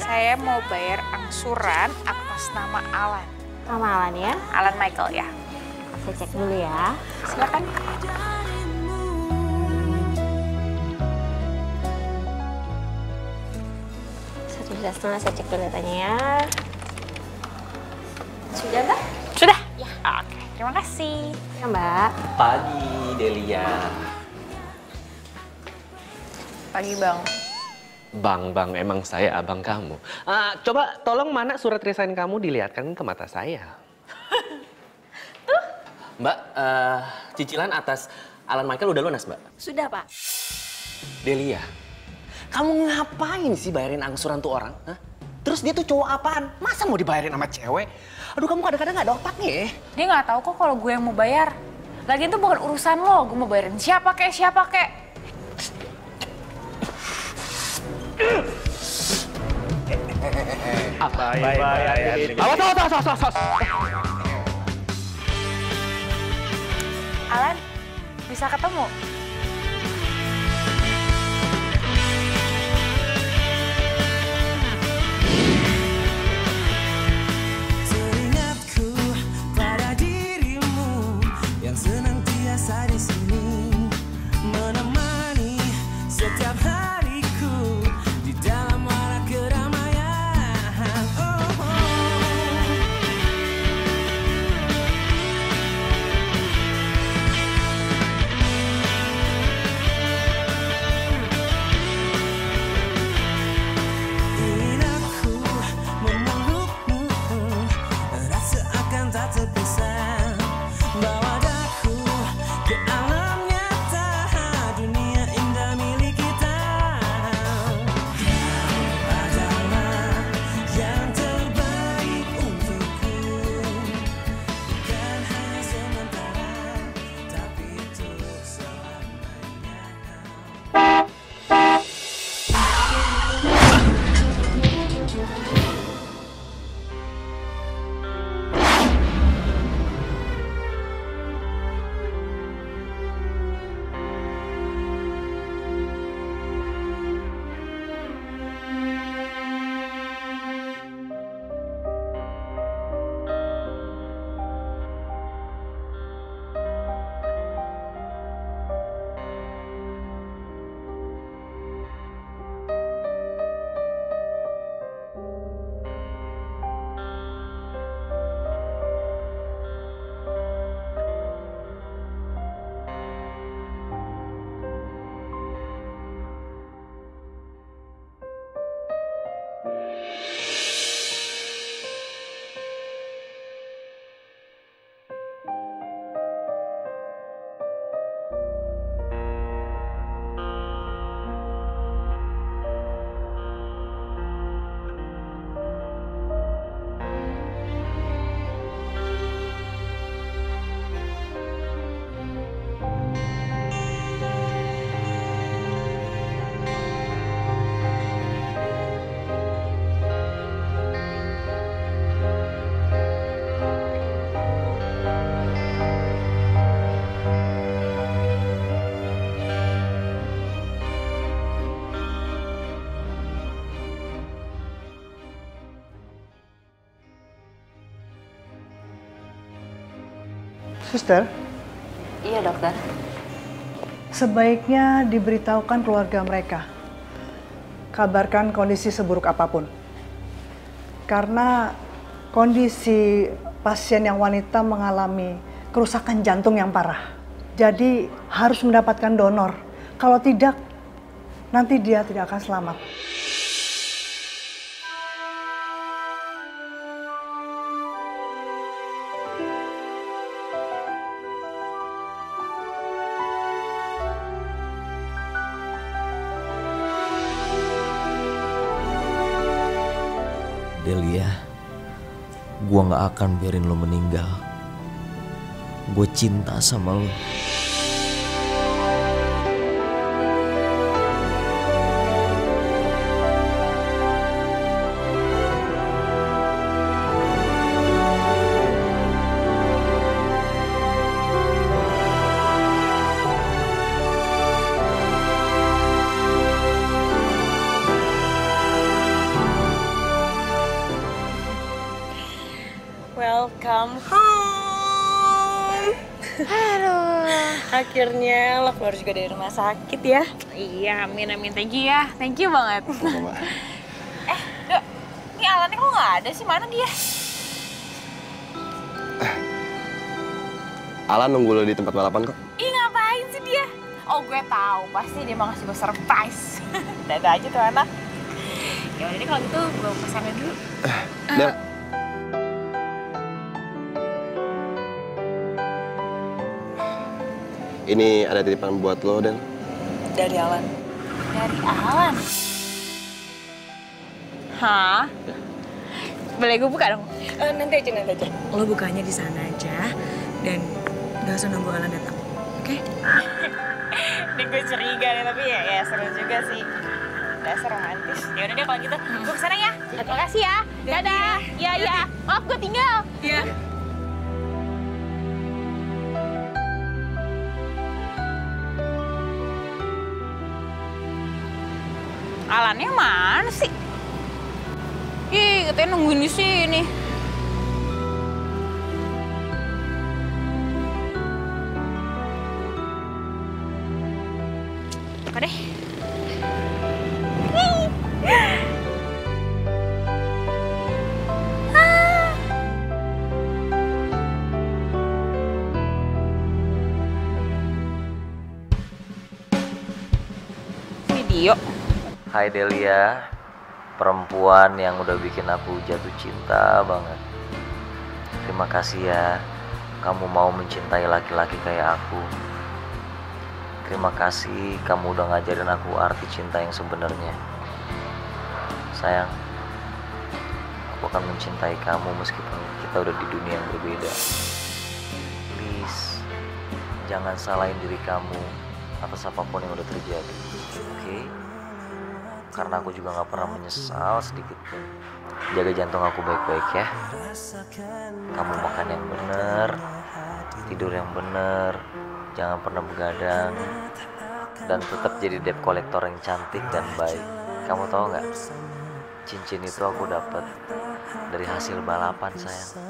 Saya mau bayar angsuran atas nama Alan. Nama Alan ya? Alan Michael ya. Saya cek dulu ya. Silakan. Setengah saya cek dulu datanya ya. Sudah Mbak? Sudah? Ya. Oke, terima kasih. Ya Mbak. Pagi, Delia. Pagi Bang. Bang, emang saya abang kamu. Coba tolong mana surat resign kamu dilihatkan ke mata saya. Tuh. Mbak, cicilan atas Alan Michael udah lunas, Mbak? Sudah, Pak. Delia, kamu ngapain sih bayarin angsuran tuh orang? Hah? Terus dia tuh cowok apaan? Masa mau dibayarin sama cewek? Aduh, kamu kadang-kadang gak ada otaknya ya? Dia nggak tahu kok kalau gue yang mau bayar. Lagian tuh bukan urusan lo, gue mau bayarin siapa kek. Awas. Alan, bisa ketemu? Teringatku pada dirimu yang senantiasa di sini menemani setiap hariku di dalam warak keramaian. Suster, Iya dokter. sebaiknya diberitahukan keluarga mereka. Kabarkan kondisi seburuk apapun. Karena kondisi pasien yang wanita mengalami kerusakan jantung yang parah. Jadi harus mendapatkan donor. Kalau tidak, nanti dia tidak akan selamat. Delia, gua gak akan biarin lo meninggal. Gue cinta sama lo. Welcome home. Aduh. Akhirnya lo keluar juga dari rumah sakit ya. Iya, amin amin. Thank you ya. Thank you banget. Dok, ini Alannya kok nggak ada sih? Mana dia? Alan nunggu lo di tempat balapan kok. Ih, ngapain sih dia? Oh, gue tahu. Pasti dia mau ngasih gue surprise. Dadah aja tuh anak. Ya udah deh kalau gitu gue pesannya dulu. Del. Ini ada titipan buat lo, Del. Dari Alan. Dari Alan? Hah? Boleh gue buka dong? Nanti aja. Lo bukanya di sana aja dan gak usah nunggu Alan datang, oke? Ini gue curiga nih, tapi ya seru juga sih. Dasar romantis. Ya udah deh kalau gitu, gue kesana ya. Terima kasih ya. Dadah. Iya. Maaf gue tinggal. Iya. Alannya mana sih? Ih, katanya nungguin di sini. Buka deh. Video. Hai Delia, perempuan yang udah bikin aku jatuh cinta banget. Terima kasih ya, kamu mau mencintai laki-laki kayak aku. Terima kasih kamu udah ngajarin aku arti cinta yang sebenarnya. Sayang, aku akan mencintai kamu meskipun kita udah di dunia yang berbeda. Please, jangan salahin diri kamu atas apapun yang udah terjadi, oke? Karena aku juga gak pernah menyesal sedikit pun. Jaga jantung aku baik-baik ya. Kamu makan yang bener, tidur yang bener, jangan pernah begadang, dan tetap jadi debt collector yang cantik dan baik. Kamu tahu gak? Cincin itu aku dapat dari hasil balapan, sayang.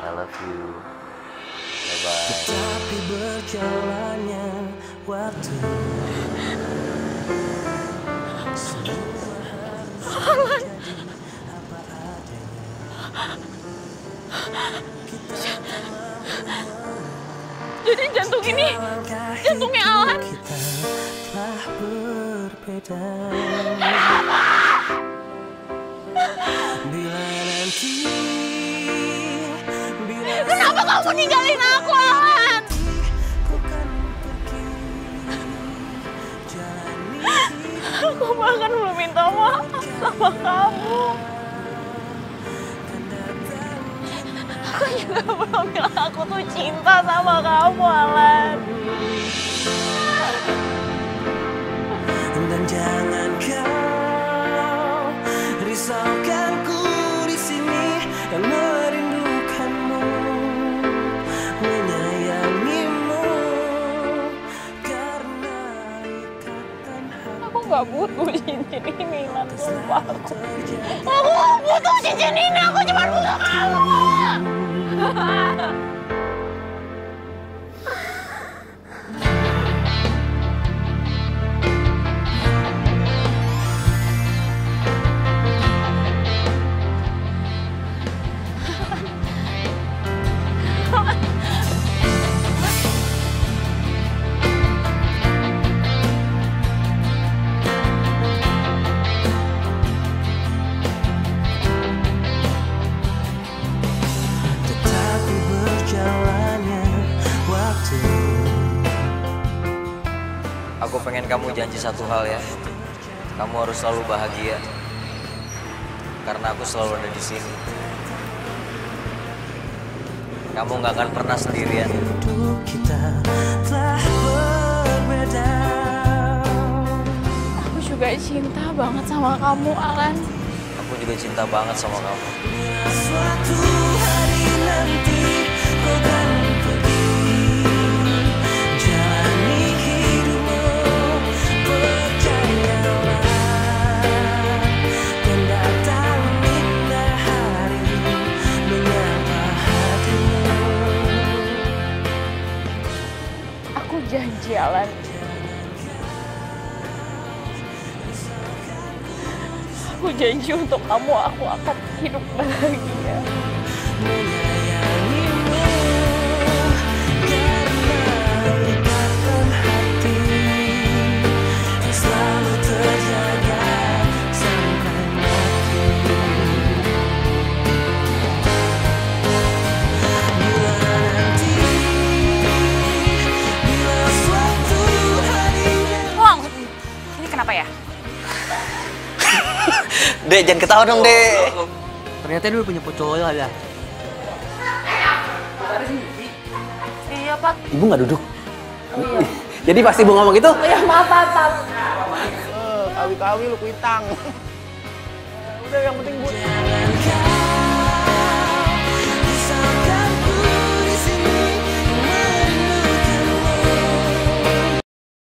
I love you. Bye-bye. Tetapi berjalannya waktu. Alan. Jadi jantung ini jantungnya Alan. Telah berbeda. Bila nanti, kenapa kamu ninggalin aku, Alan? Aku bahkan belum minta maaf sama kamu. Aku juga belum bilang aku tuh cinta sama kamu, Alan. Dan jangan kau risaukanku di sini yang merindukanmu, menyayangimu karena ikatan hati. Aku gak butuh cincin ini, Lan. Sumpah aku. Aku gak butuh cincin ini, aku cuma butuh kamu. janji satu hal ya. Kamu harus selalu bahagia. Karena aku selalu ada di sini. Kamu nggak akan pernah sendirian. Kita telah berbeda. Aku juga cinta banget sama kamu, Alan. Aku juga cinta banget sama kamu. Suatu hari nanti kau kan pergi, jalani hidupmu, percayalah. Dan datang indah hari menyapa hatimu. Aku janji, Alan. Aku janji untuk kamu, aku akan hidup bahagia. Menyayangimu karena ikatan hati yang selalu terjaga sampai mati. Bila nanti, bila suatu hari. Wong, ini kenapa ya? Dek, jangan ketawa dong, Dek. Ternyata dulu punya cowok ya. Iya, Pak. Ibu nggak duduk. Oh, iya. Jadi pasti ibu ngomong gitu? Oh, ya, maaf, Pak. Kawi-kawi lu kuitang. Udah yang penting buat.